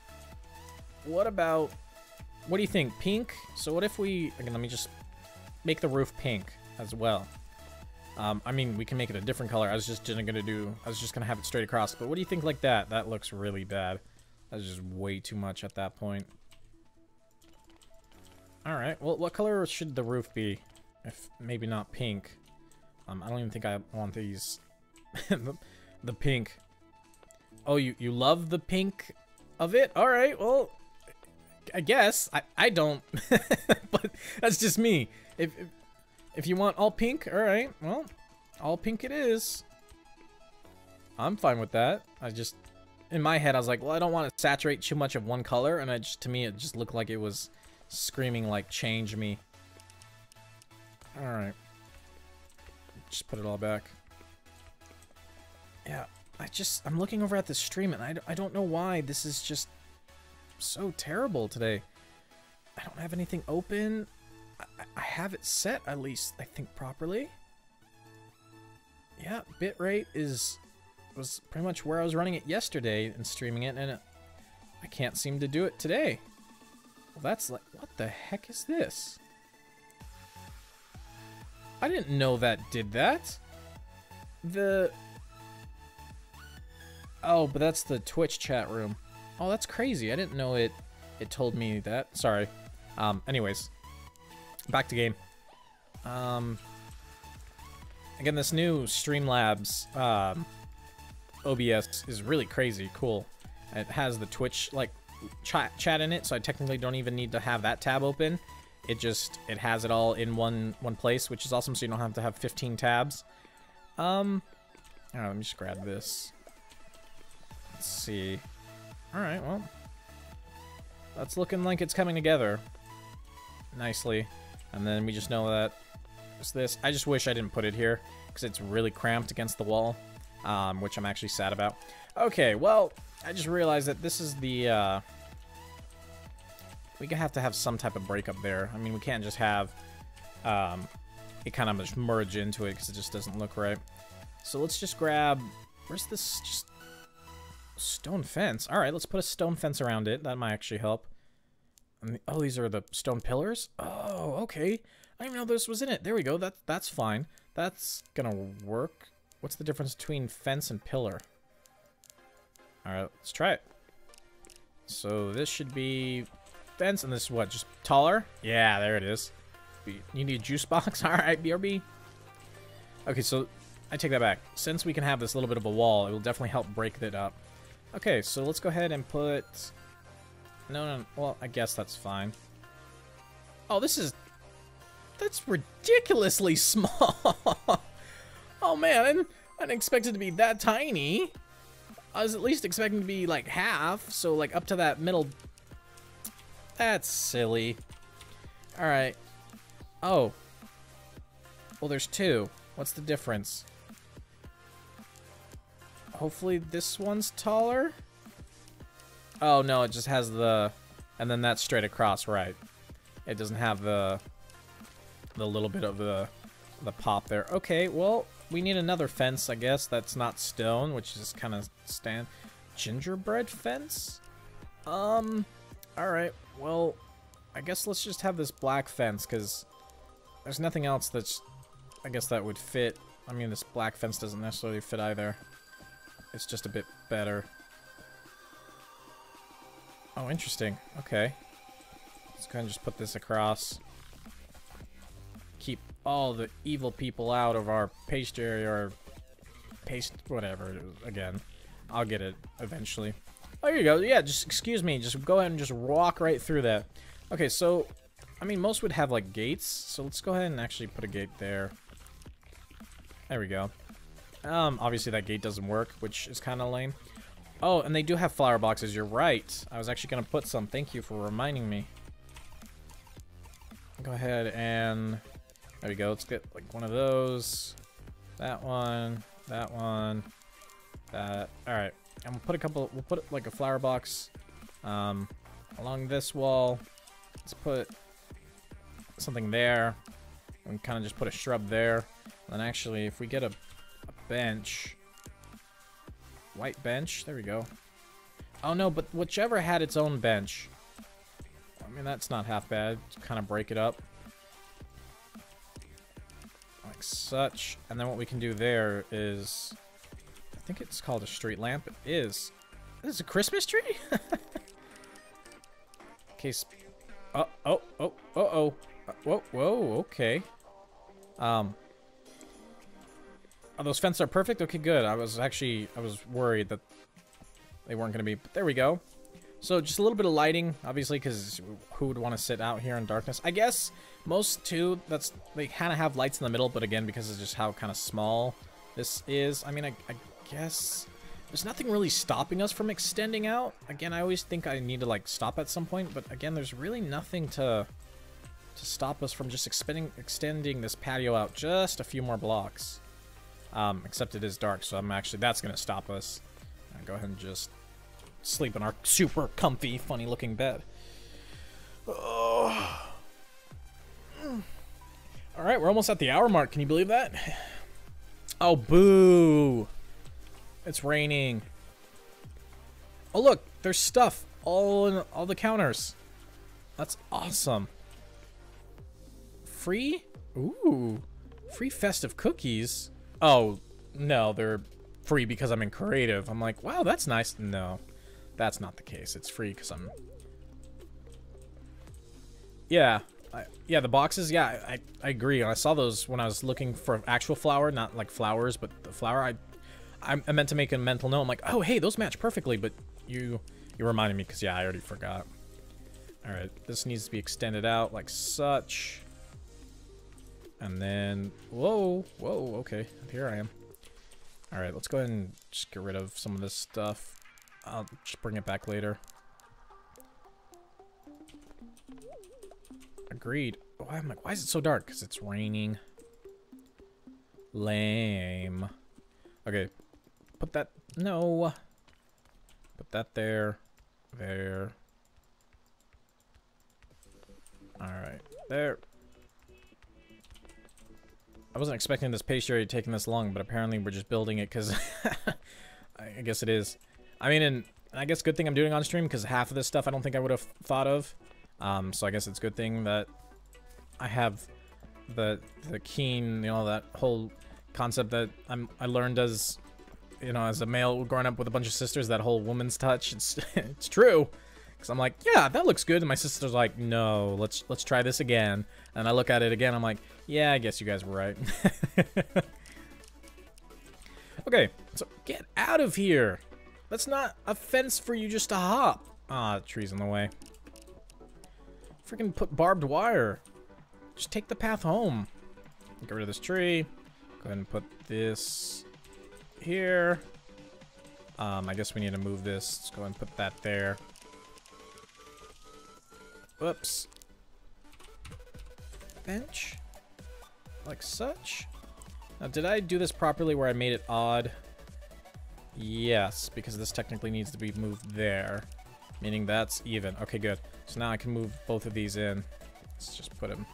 What do you think? Pink? So what if we... Again, let me just make the roof pink as well. I mean, we can make it a different color. I was just gonna have it straight across. But what do you think like that? That looks really bad. That's just way too much at that point. All right. Well, what color should the roof be? If maybe not pink. I don't even think I want these. the pink. Oh, you love the pink of it? All right. Well, I guess I don't, but that's just me. If you want all pink, all right. Well, all pink it is. I'm fine with that. In my head, I was like, well, I don't want to saturate too much of one color, and to me, it just looked like it was screaming like, change me. All right. Just put it all back. Yeah, I'm looking over at the stream, and I don't know why this is just so terrible today. I don't have anything open. I have it set, at least, I think, properly. Yeah, bitrate was pretty much where I was running it yesterday and streaming it, and I can't seem to do it today. Well, that's like, what the heck is this? I didn't know that did that. Oh, but that's the Twitch chat room. Oh, that's crazy. I didn't know it told me that. Sorry. Anyways. Back to game. Again, this new Streamlabs OBS is really crazy cool. It has the Twitch like chat in it, so I technically don't even need to have that tab open. It has it all in one place, which is awesome, so you don't have to have 15 tabs. Alright, let me just grab this. Let's see. Alright, well. That's looking like it's coming together nicely. And then we just know that it's this. I just wish I didn't put it here, because it's really cramped against the wall, which I'm actually sad about. Okay, well, I just realized that this is the, we have to have some type of break up there. I mean, we can't just have, it kind of just merge into it, because it just doesn't look right. So let's just grab, where's this, just, stone fence. Alright, let's put a stone fence around it. That might actually help. And oh, these are the stone pillars? Oh, okay. I didn't even know this was in it. There we go. That's fine. That's gonna work. What's the difference between fence and pillar? Alright, let's try it. So this should be fence, and this is what, just taller? Yeah, there it is. You need a juice box? Alright, BRB. Okay, so I take that back. Since we can have this little bit of a wall, it will definitely help break it up. Okay, so let's go ahead and put... No, well, I guess that's fine. Oh, that's ridiculously small. Oh, man, I didn't expect it to be that tiny. I was at least expecting to be, like, half, so, like, up to that middle... That's silly. Alright. Oh. Well, there's two. What's the difference? Hopefully this one's taller? Oh, no, it just has the... And then that's straight across, right. It doesn't have the little bit of the pop there. Okay, well, we need another fence, I guess. That's not stone, which is kind of gingerbread fence? Alright, well, I guess let's just have this black fence, because there's nothing else that's... I guess that would fit. I mean, this black fence doesn't necessarily fit either. It's just a bit better. Oh, interesting. Okay. Let's go ahead and just put this across. Keep all the evil people out of our paste area, or paste, whatever. Again, I'll get it eventually. Oh, here you go. Yeah, just excuse me. Just go ahead and just walk right through that. Okay, so, I mean, most would have, like, gates. So let's go ahead and actually put a gate there. There we go. Obviously that gate doesn't work, which is kind of lame. Oh, and they do have flower boxes, you're right. I was actually going to put some. Thank you for reminding me. Go ahead and... There we go. Let's get, like, one of those. That one. That one. That. Alright. And we'll put a couple... We'll put, like, a flower box along this wall. Let's put something there. And kind of just put a shrub there. And then actually, if we get a bench... White bench. There we go. Oh, no, but whichever had its own bench. I mean, that's not half bad. Just kind of break it up. Like such. And then what we can do there is... I think it's called a street lamp. It is. This is a Christmas tree? Okay. Whoa, okay. Oh, those fences are perfect? Okay, good. I was worried that they weren't going to be, but there we go. So just a little bit of lighting, obviously, because who would want to sit out here in darkness? I guess most, too, they kind of have lights in the middle, but again, because of just how kind of small this is, I mean, I guess there's nothing really stopping us from extending out. Again, I always think I need to, like, stop at some point, but again, there's really nothing to stop us from just extending this patio out just a few more blocks. Except it is dark, so that's going to stop us. I'll go ahead and just sleep in our super comfy, funny-looking bed. Oh. Alright, we're almost at the hour mark. Can you believe that? Oh, boo! It's raining. Oh, look! There's stuff all in all the counters. That's awesome. Free? Ooh. Free festive cookies? Oh, no, they're free because I'm in creative. I'm like, wow, that's nice. No, that's not the case. It's free because I'm... Yeah. Yeah, the boxes, yeah, I agree. I saw those when I was looking for actual flour, not like flowers, but the flour. I meant to make a mental note. I'm like, oh, hey, those match perfectly, but you reminded me because, yeah, I already forgot. All right, this needs to be extended out like such. And then, whoa, okay, here I am. All right, let's go ahead and just get rid of some of this stuff. I'll just bring it back later. Agreed. Oh, I'm like, why is it so dark? Because it's raining. Lame. Okay. Put that... No. Put that there. There. Alright. There. I wasn't expecting this pastry taking this long, but apparently we're just building it because... I guess it is. I mean, and I guess good thing I'm doing on stream because half of this stuff I don't think I would have thought of. So I guess it's a good thing that I have the keen, you know, that whole concept that I learned as, you know, as a male growing up with a bunch of sisters, that whole woman's touch. It's true. Because I'm like, yeah, that looks good. And my sister's like, no, let's try this again. And I look at it again. I'm like, yeah, I guess you guys were right. Okay, so get out of here. That's not a fence for you just to hop. Ah, the tree's in the way. Freaking put barbed wire. Just take the path home. Get rid of this tree. Go ahead and put this here. I guess we need to move this. Let's go ahead and put that there. Whoops. Bench. Like such. Now, did I do this properly where I made it odd? Yes, because this technically needs to be moved there. Meaning that's even. Okay, good. So now I can move both of these in. Let's just put them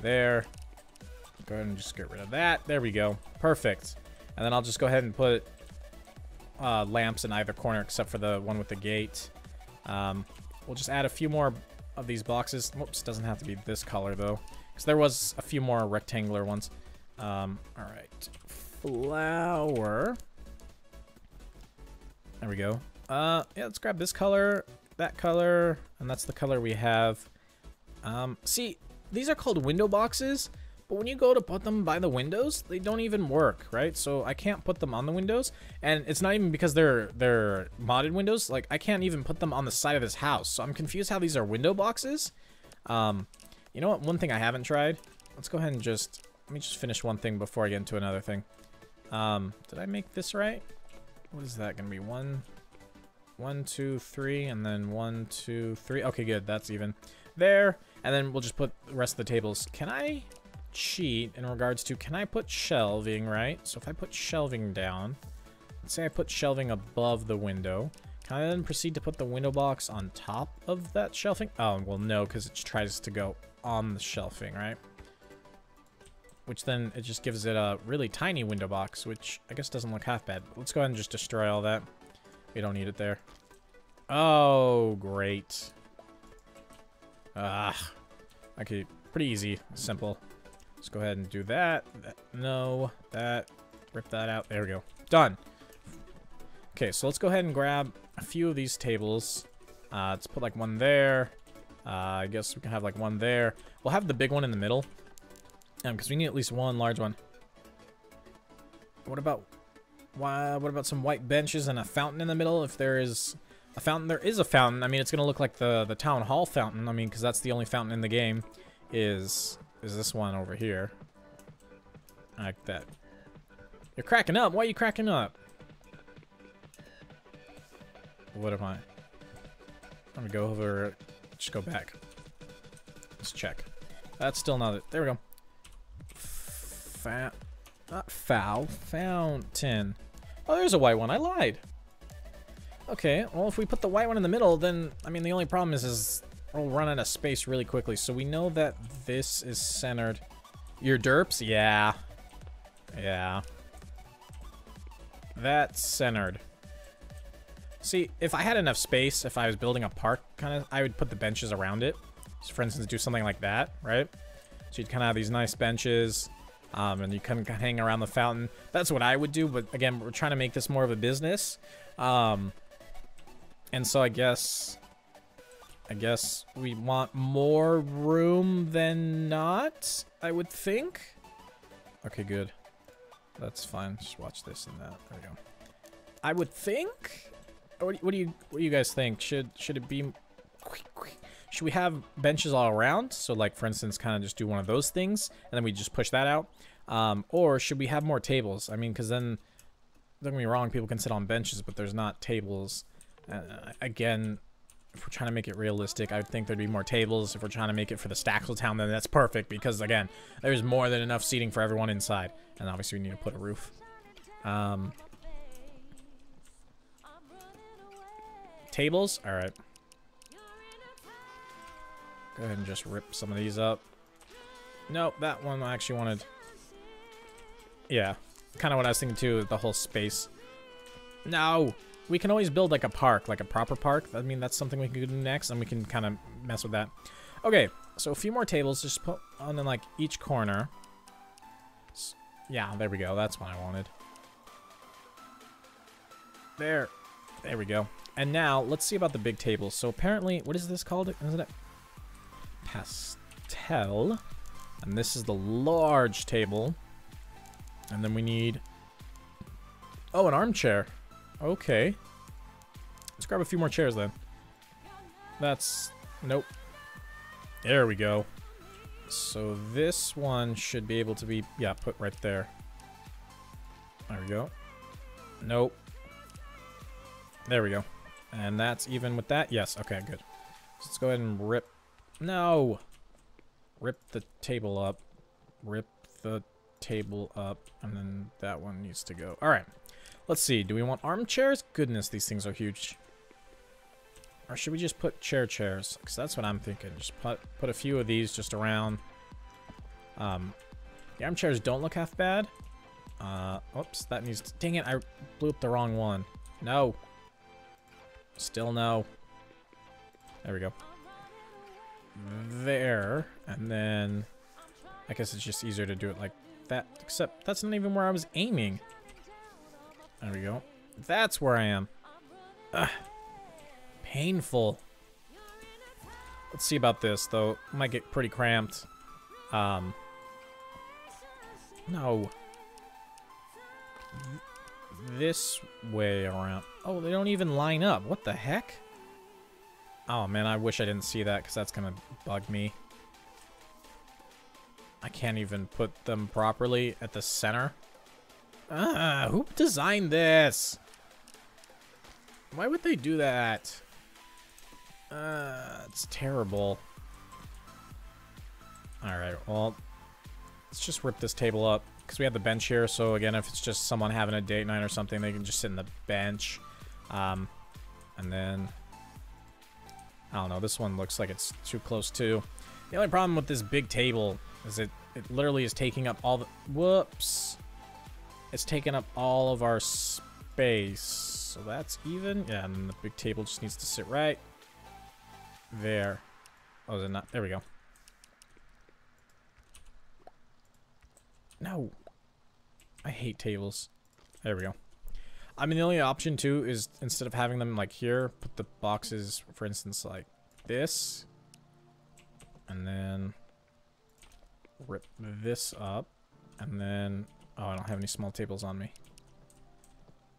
there. Go ahead and just get rid of that. There we go. Perfect. And then I'll just go ahead and put lamps in either corner except for the one with the gate. We'll just add a few more of these boxes. Whoops, doesn't have to be this color though. Because there was a few more rectangular ones. Alright. Flower. There we go. Yeah, let's grab this color, that color, and that's the color we have. See, these are called window boxes, but when you go to put them by the windows, they don't even work, right? So I can't put them on the windows, and it's not even because they're modded windows. Like, I can't even put them on the side of this house, so I'm confused how these are window boxes. You know what? One thing I haven't tried. Let's go ahead and just... Let me just finish one thing before I get into another thing. Did I make this right? What is that going to be? 1, 2, 3, and then 1, 2, 3. Okay, good. That's even. There. And then we'll just put the rest of the tables. Can I cheat in regards to... Can I put shelving, right? So if I put shelving down... Let's say I put shelving above the window. Can I then proceed to put the window box on top of that shelving? Oh, well, no, because it tries to go on the shelving, right? Which then it just gives it a really tiny window box, which I guess doesn't look half bad. Let's go ahead and just destroy all that. We don't need it there. Oh, great. Okay, pretty easy, simple. Let's go ahead and do that. No, that. Rip that out. There we go. Done. Okay, so let's go ahead and grab a few of these tables. Let's put like one there. I guess we can have like one there. We'll have the big one in the middle. Because we need at least one large one. What about some white benches and a fountain in the middle? If there is a fountain, there is a fountain. I mean, it's gonna look like the town hall fountain. I mean, because that's the only fountain in the game. Is this one over here? Like that. You're cracking up. Why are you cracking up? What am I? Let me go over. Just go back. Let's check. That's still not it. There we go. Not foul. Fountain. Oh, there's a white one. I lied. Okay, well, if we put the white one in the middle, then, I mean, the only problem is we'll run out of space really quickly. So we know that this is centered. Your derps? Yeah. Yeah. That's centered. See, if I had enough space, if I was building a park, kind of, I would put the benches around it. So, for instance, do something like that, right? So you'd kind of have these nice benches. And you can hang around the fountain. That's what I would do, but again, we're trying to make this more of a business. And so I guess we want more room than not, I would think. Okay, good. That's fine. Just watch this and that. There we go. I would think. What do you guys think? Should it be? Should we have benches all around? So, like, for instance, kind of just do one of those things, and then we just push that out. Or should we have more tables? I mean, because then, don't get me wrong, people can sit on benches, but there's not tables. Again, if we're trying to make it realistic, I would think there'd be more tables. If we're trying to make it for the Staxel town, then that's perfect, because, again, there's more than enough seating for everyone inside. And obviously, we need to put a roof. Tables? Alright. Go ahead and just rip some of these up. Nope, that one I actually wanted. Yeah, kind of what I was thinking too, the whole space. No! We can always build like a park, like a proper park. I mean, that's something we can do next, and we can kind of mess with that. Okay, so a few more tables, just put on in like each corner. Yeah, there we go, that's what I wanted. There we go. And now, let's see about the big tables. So apparently, what is this called? Isn't it? Pastel. And this is the large table. And then we need... Oh, an armchair. Okay. Let's grab a few more chairs then. That's... Nope. There we go. So this one should be able to be... Yeah, put right there. There we go. Nope. There we go. And that's even with that? Yes. Okay, good. So let's go ahead and rip... No! Rip the table up. Rip the table up. And then that one needs to go. Alright. Let's see. Do we want armchairs? Goodness, these things are huge. Or should we just put chairs? Because that's what I'm thinking. Just put a few of these just around. The armchairs don't look half bad. Oops, that needs to... Dang it, I blew up the wrong one. No. Still no. There we go. There. And then... I guess it's just easier to do it like that. Except that's not even where I was aiming. There we go. That's where I am. Ugh. Painful. Let's see about this, though. Might get pretty cramped. No. This way around. Oh, they don't even line up. What the heck? Oh, man, I wish I didn't see that, because that's gonna bug me. I can't even put them properly at the center. Who designed this? Why would they do that? It's terrible. Alright, well, let's just rip this table up. Because we have the bench here, so again, if it's just someone having a date night or something, they can just sit in the bench. And then... I don't know, this one looks like it's too close too. The only problem with this big table is it literally is taking up all the... Whoops! It's taking up all of our space. So that's even. Yeah, and then the big table just needs to sit right there. Oh, is it not? There we go. No. I hate tables. There we go. I mean, the only option, too, is instead of having them, like, here, put the boxes, for instance, like this. And then rip this up. And then... Oh, I don't have any small tables on me.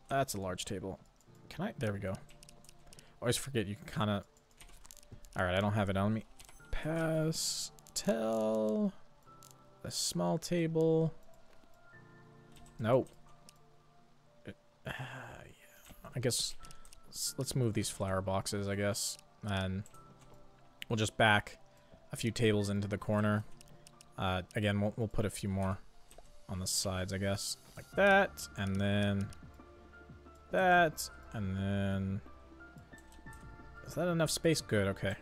That's a large table. Can I? There we go. Always forget you can kind of... Alright, I don't have it on me. Pastel. A small table. Nope. Yeah. I guess... Let's move these flower boxes, I guess. And we'll just back a few tables into the corner. Again, we'll put a few more on the sides, I guess. Like that, and then that, and then... Is that enough space? Good, okay.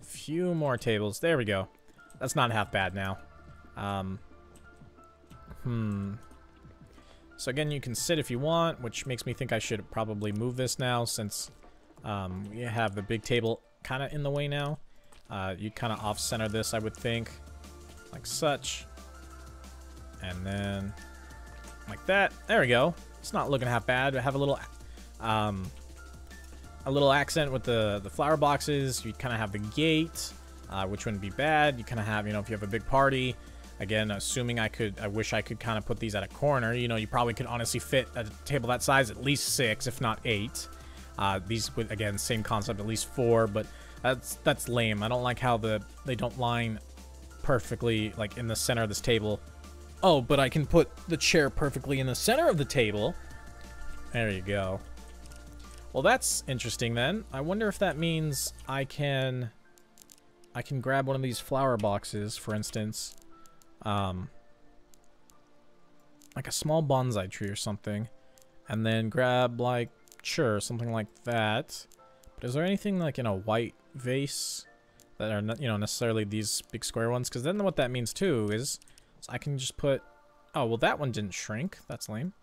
A few more tables. There we go. That's not half bad now. So again, you can sit if you want, which makes me think I should probably move this now, since we have the big table kind of in the way now. You kind of off-center this, I would think. Like such. And then like that. There we go. It's not looking half bad. I have a little accent with the flower boxes. You kind of have the gate, which wouldn't be bad. You kind of have, you know, if you have a big party. Again, assuming I wish I could kind of put these at a corner. You know, you probably could honestly fit at a table that size at least 6, if not 8. These would, again, same concept, at least 4, but that's lame. I don't like how they don't line perfectly, like, in the center of this table. Oh, but I can put the chair perfectly in the center of the table. There you go. Well, that's interesting then. I wonder if that means I can grab one of these flower boxes, for instance. Like a small bonsai tree or something, and then grab, like, sure, something like that. But is there anything like in a white vase that are not, you know, necessarily these big square ones? Because then what that means too is I can just put, oh, well, that one didn't shrink. That's lame.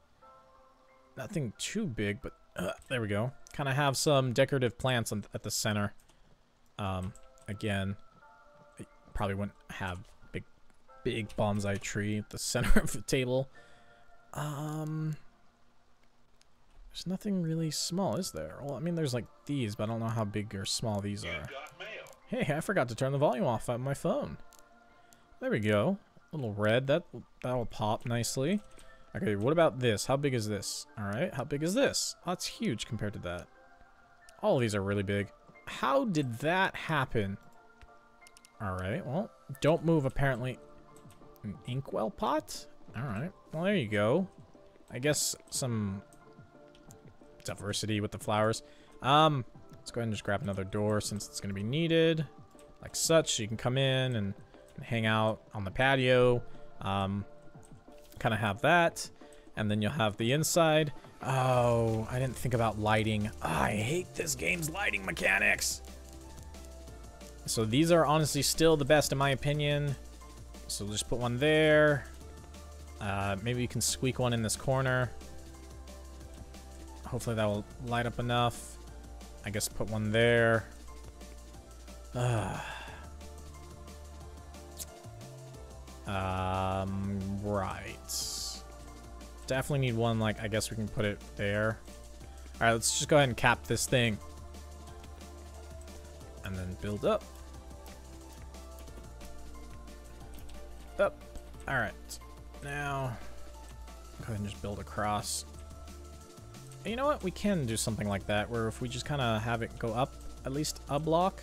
Nothing too big, but there we go. Kind of have some decorative plants at the center. Again, I probably wouldn't have big bonsai tree at the center of the table. There's nothing really small, is there? Well, I mean, there's like these, but I don't know how big or small these are. Hey, I forgot to turn the volume off on my phone. There we go. A little red. That'll pop nicely. Okay, what about this? How big is this? All right, how big is this? Oh, that's huge compared to that. All of these are really big. How did that happen? All right, well, don't move, apparently. An inkwell pot? Alright. Well, there you go. I guess some diversity with the flowers. Let's go ahead and just grab another door since it's going to be needed. Like such, so you can come in and hang out on the patio. Kind of have that. And then you'll have the inside. Oh, I didn't think about lighting. Oh, I hate this game's lighting mechanics. So these are honestly still the best in my opinion. So we'll just put one there. Maybe you can squeak one in this corner. Hopefully that will light up enough. I guess put one there. Right. Definitely need one, like, I guess we can put it there. Alright, let's just go ahead and cap this thing. And then build up. Up. Alright. Now, go ahead and just build across. And you know what? We can do something like that, where if we just kind of have it go up at least a block,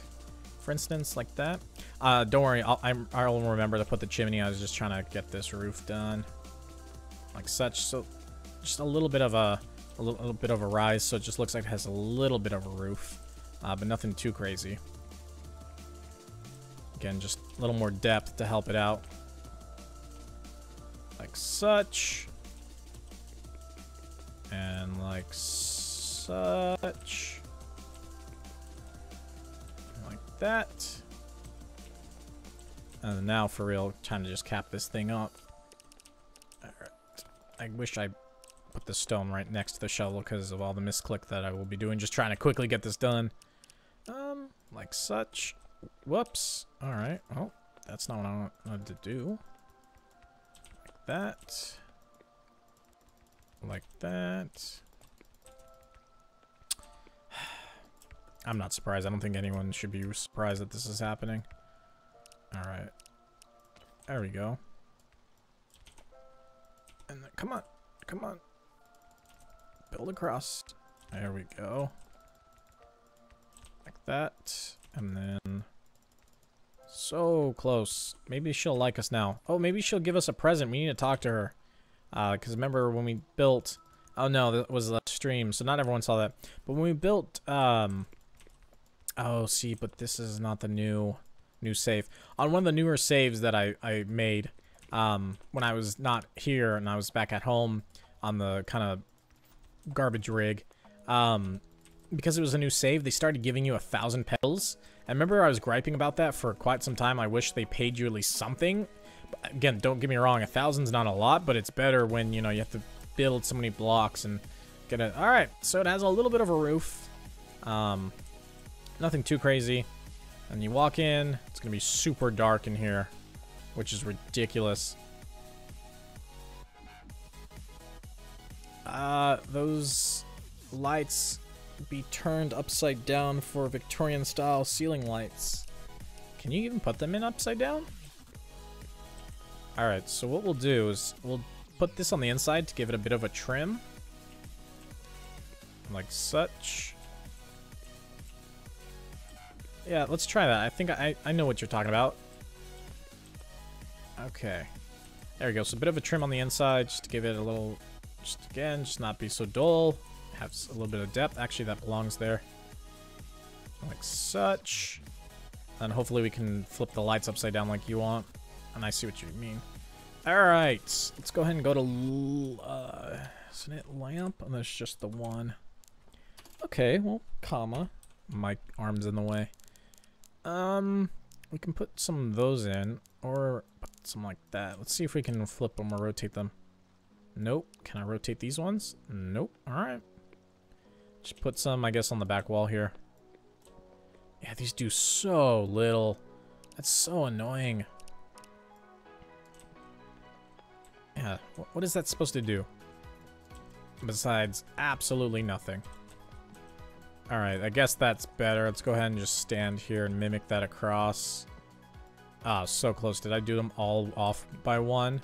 for instance, like that. Don't worry, I'll remember to put the chimney. I was just trying to get this roof done, like such. So, just a little bit of a little bit of a rise, so it just looks like it has a little bit of a roof, but nothing too crazy. Again, just a little more depth to help it out. Like such. And like such. Like that. And now for real, time to just cap this thing up. Alright. I wish I put the stone right next to the shovel because of all the misclick that I will be doing. Just trying to quickly get this done. Like such. Whoops. Alright. Well, that's not what I wanted to do. That. Like that. I'm not surprised. I don't think anyone should be surprised that this is happening. Alright. There we go. And then, come on. Come on. Build across. There we go. Like that. And then... So close. Maybe she'll like us now. Oh, maybe she'll give us a present. We need to talk to her. Because remember when we built... Oh no, that was a stream, so not everyone saw that. But when we built... Oh, see, but this is not the new save. On one of the newer saves that I made, when I was not here and I was back at home on the kind of garbage rig, because it was a new save, they started giving you 1,000 petals. I remember I was griping about that for quite some time. I wish they paid you at least something. Again, don't get me wrong, 1,000's not a lot, but it's better when, you know, you have to build so many blocks and get it. Alright, so it has a little bit of a roof. Nothing too crazy. And you walk in, it's gonna be super dark in here, which is ridiculous. Those lights be turned upside down for Victorian style ceiling lights. Can you even put them in upside down? Alright, so what we'll do is we'll put this on the inside to give it a bit of a trim. Like such. Yeah, let's try that. I think I know what you're talking about. Okay. There we go. So a bit of a trim on the inside just to give it a little, just not be so dull. Have a little bit of depth. Actually, that belongs there. Like such. And hopefully we can flip the lights upside down like you want. And I see what you mean. Alright. Let's go ahead and go to, isn't it lamp? And there's just the one. Okay, well, comma. My arm's in the way. We can put some of those in. Or put some like that. Let's see if we can flip them or rotate them. Nope. Can I rotate these ones? Nope. Alright. Just put some, I guess, on the back wall here. Yeah, these do so little. That's so annoying. Yeah, what is that supposed to do? Besides absolutely nothing. Alright, I guess that's better. Let's go ahead and just stand here and mimic that across. Ah, so close. Did I do them all off by one?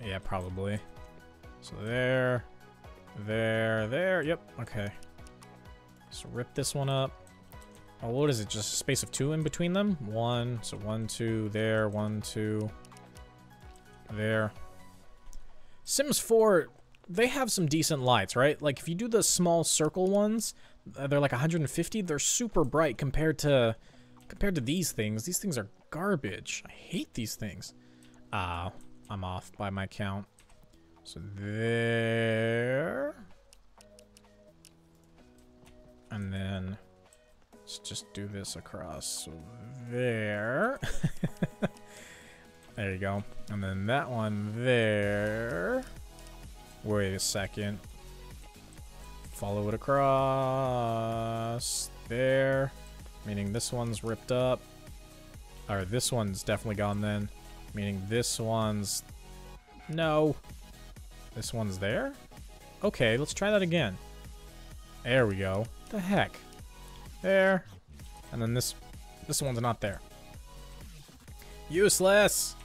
Yeah, probably. So there. There. Yep, okay. So rip this one up. Oh, what is it? Just a space of 2 in between them? 1. So 1, 2, there. 1, 2. There. Sims 4, they have some decent lights, right? Like, if you do the small circle ones, they're like 150. They're super bright compared to these things. These things are garbage. I hate these things. I'm off by my count. So there. And then let's just do this across. So there. There you go. And then that one there. Wait a second. Follow it across. There. Meaning this one's ripped up. Or this one's definitely gone then. Meaning this one's... No. This one's there? Okay, let's try that again. There we go. What the heck? There. And then this one's not there. Useless!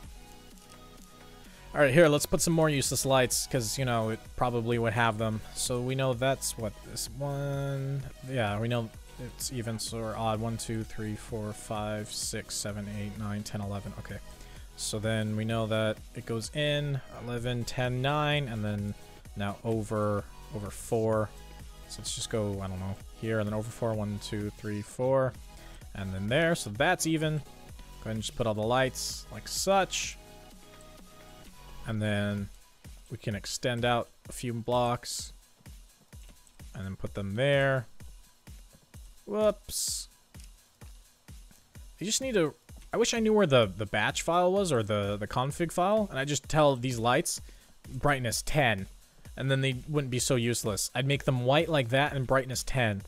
Alright, here, let's put some more useless lights, because, you know, it probably would have them. So we know that's what, this one... Yeah, we know it's even or odd. 1, 2, 3, 4, 5, 6, 7, 8, 9, 10, 11. Okay. So then we know that it goes in 11, 10, 9, and then now over 4. So let's just go, I don't know, here, and then over 4. 1, 2, 3, 4. And then there. So that's even. Go ahead and just put all the lights like such. And then we can extend out a few blocks. And then put them there. Whoops. You just need to... I wish I knew where the batch file was, or the config file. And I just tell these lights, brightness 10. And then they wouldn't be so useless. I'd make them white like that and brightness 10.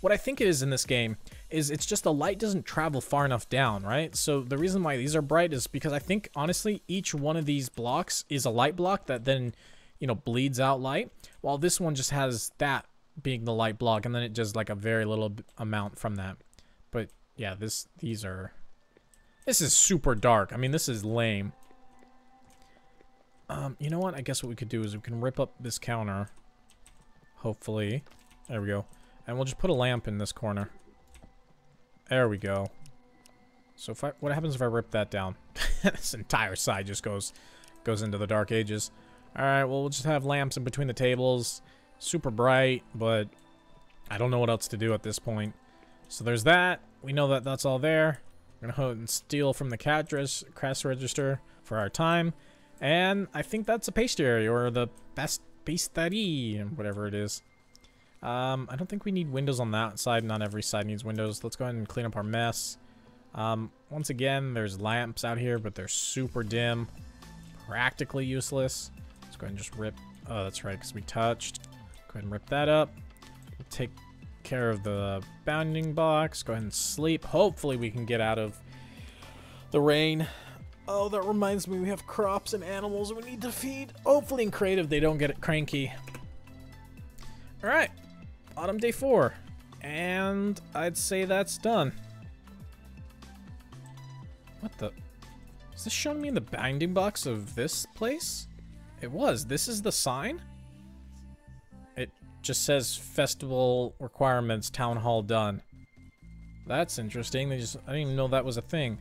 What I think it is in this game is it's just the light doesn't travel far enough down, right? So the reason why these are bright is because I think, honestly, each one of these blocks is a light block that then, you know, bleeds out light. While this one just has that being the light block, and then it does like a very little amount from that. But yeah, this is super dark. I mean, this is lame. You know what? I guess what we could do is we can rip up this counter. Hopefully. There we go. And we'll just put a lamp in this corner. There we go. So if what happens if I rip that down? This entire side just goes into the dark ages. Alright, well, we'll just have lamps in between the tables. Super bright, but I don't know what else to do at this point. So there's that. We know that that's all there. We're gonna go and steal from the cash register for our time. And I think that's a pastry, or the best pastry, whatever it is. I don't think we need windows on that side. Not every side needs windows. Let's go ahead and clean up our mess. Once again, there's lamps out here, but they're super dim. Practically useless. Let's go ahead and just rip... Oh, that's right, because we touched. Go ahead and rip that up. Take care of the bounding box. Go ahead and sleep. Hopefully we can get out of the rain. Oh, that reminds me, we have crops and animals we need to feed. Hopefully in creative they don't get it cranky. Alright, autumn day 4. And I'd say that's done. What the? Is this showing me the binding box of this place? It was. This is the sign? It just says festival requirements, town hall done. That's interesting. I didn't even know that was a thing.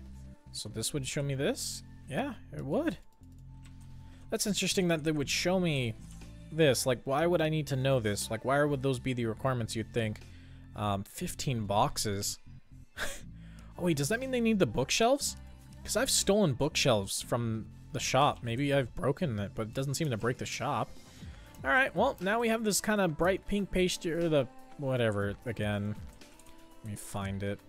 So this would show me this? Yeah, it would. That's interesting that they would show me this. Like, why would I need to know this? Like, why would those be the requirements, you'd think? 15 boxes. Oh, wait, does that mean they need the bookshelves? Because I've stolen bookshelves from the shop. Maybe I've broken it, but it doesn't seem to break the shop. Alright, well, now we have this kind of bright pink pastry, or the whatever, again. Let me find it.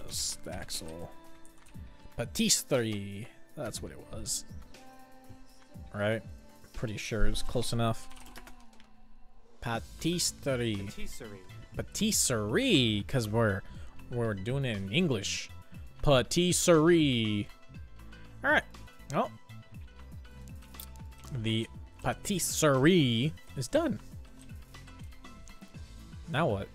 Staxel. Patisserie. That's what it was. Right? Pretty sure it was close enough. Patisserie. Patisserie, because we're doing it in English. Patisserie. Alright. Well, the patisserie is done. Now what?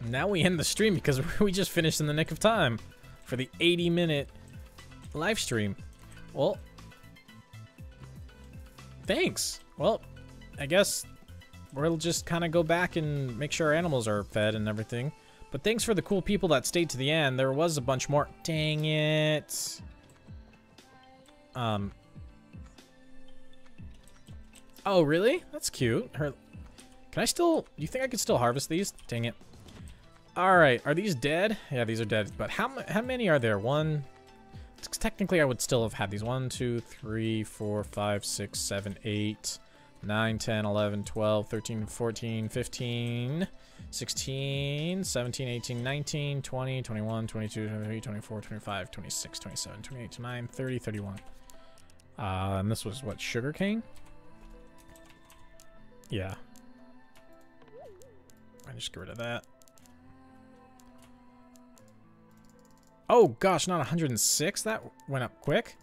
Now we end the stream because we just finished in the nick of time for the 80-minute live stream. Well, thanks. Well, I guess we'll just kind of go back and make sure our animals are fed and everything. But thanks for the cool people that stayed to the end. There was a bunch more. Dang it. Oh, really? That's cute. Can I still... You think I could still harvest these? Dang it. Alright, are these dead? Yeah, these are dead. But how many are there? One... Technically, I would still have had these. 1, 2, 3, 4, 5, 6, 7, 8, 9, 10, 11, 12, 13, 14, 15, 16, 17, 18, 19, 20, 21, 22, 23, 24, 25, 26, 27, 28, 29, 30, 31. And this was, what, sugarcane? Yeah. I just get rid of that. Oh gosh, not 106? That went up quick.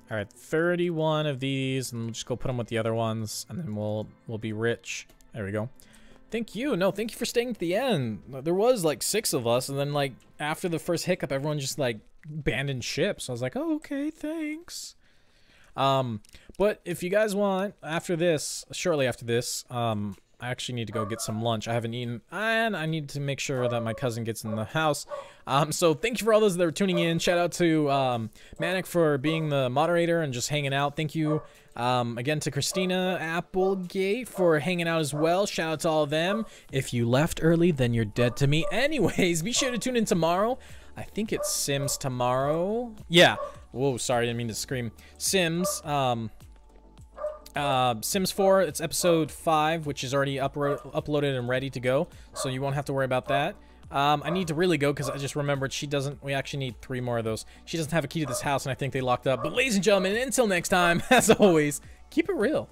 All right, 31 of these, and we'll just go put them with the other ones, and then we'll be rich. There we go. Thank you. No, thank you for staying to the end. There was like 6 of us, and then like after the first hiccup, everyone just like abandoned ship. So I was like, oh, okay, thanks. But if you guys want, after this, shortly after this, I actually need to go get some lunch. I haven't eaten, and I need to make sure that my cousin gets in the house. So thank you for all those that are tuning in. Shout out to Manic for being the moderator and just hanging out. Thank you again to Christina Applegate for hanging out as well. Shout out to all of them. If you left early, then you're dead to me. Anyways, be sure to tune in tomorrow. I think it's Sims tomorrow. Yeah. Whoa, sorry, I didn't mean to scream. Sims. Sims 4, it's episode 5, which is already uploaded and ready to go, so you won't have to worry about that. I need to really go because I just remembered we actually need 3 more of those. She doesn't have a key to this house, and I think they locked up. But ladies and gentlemen, until next time, as always, keep it real.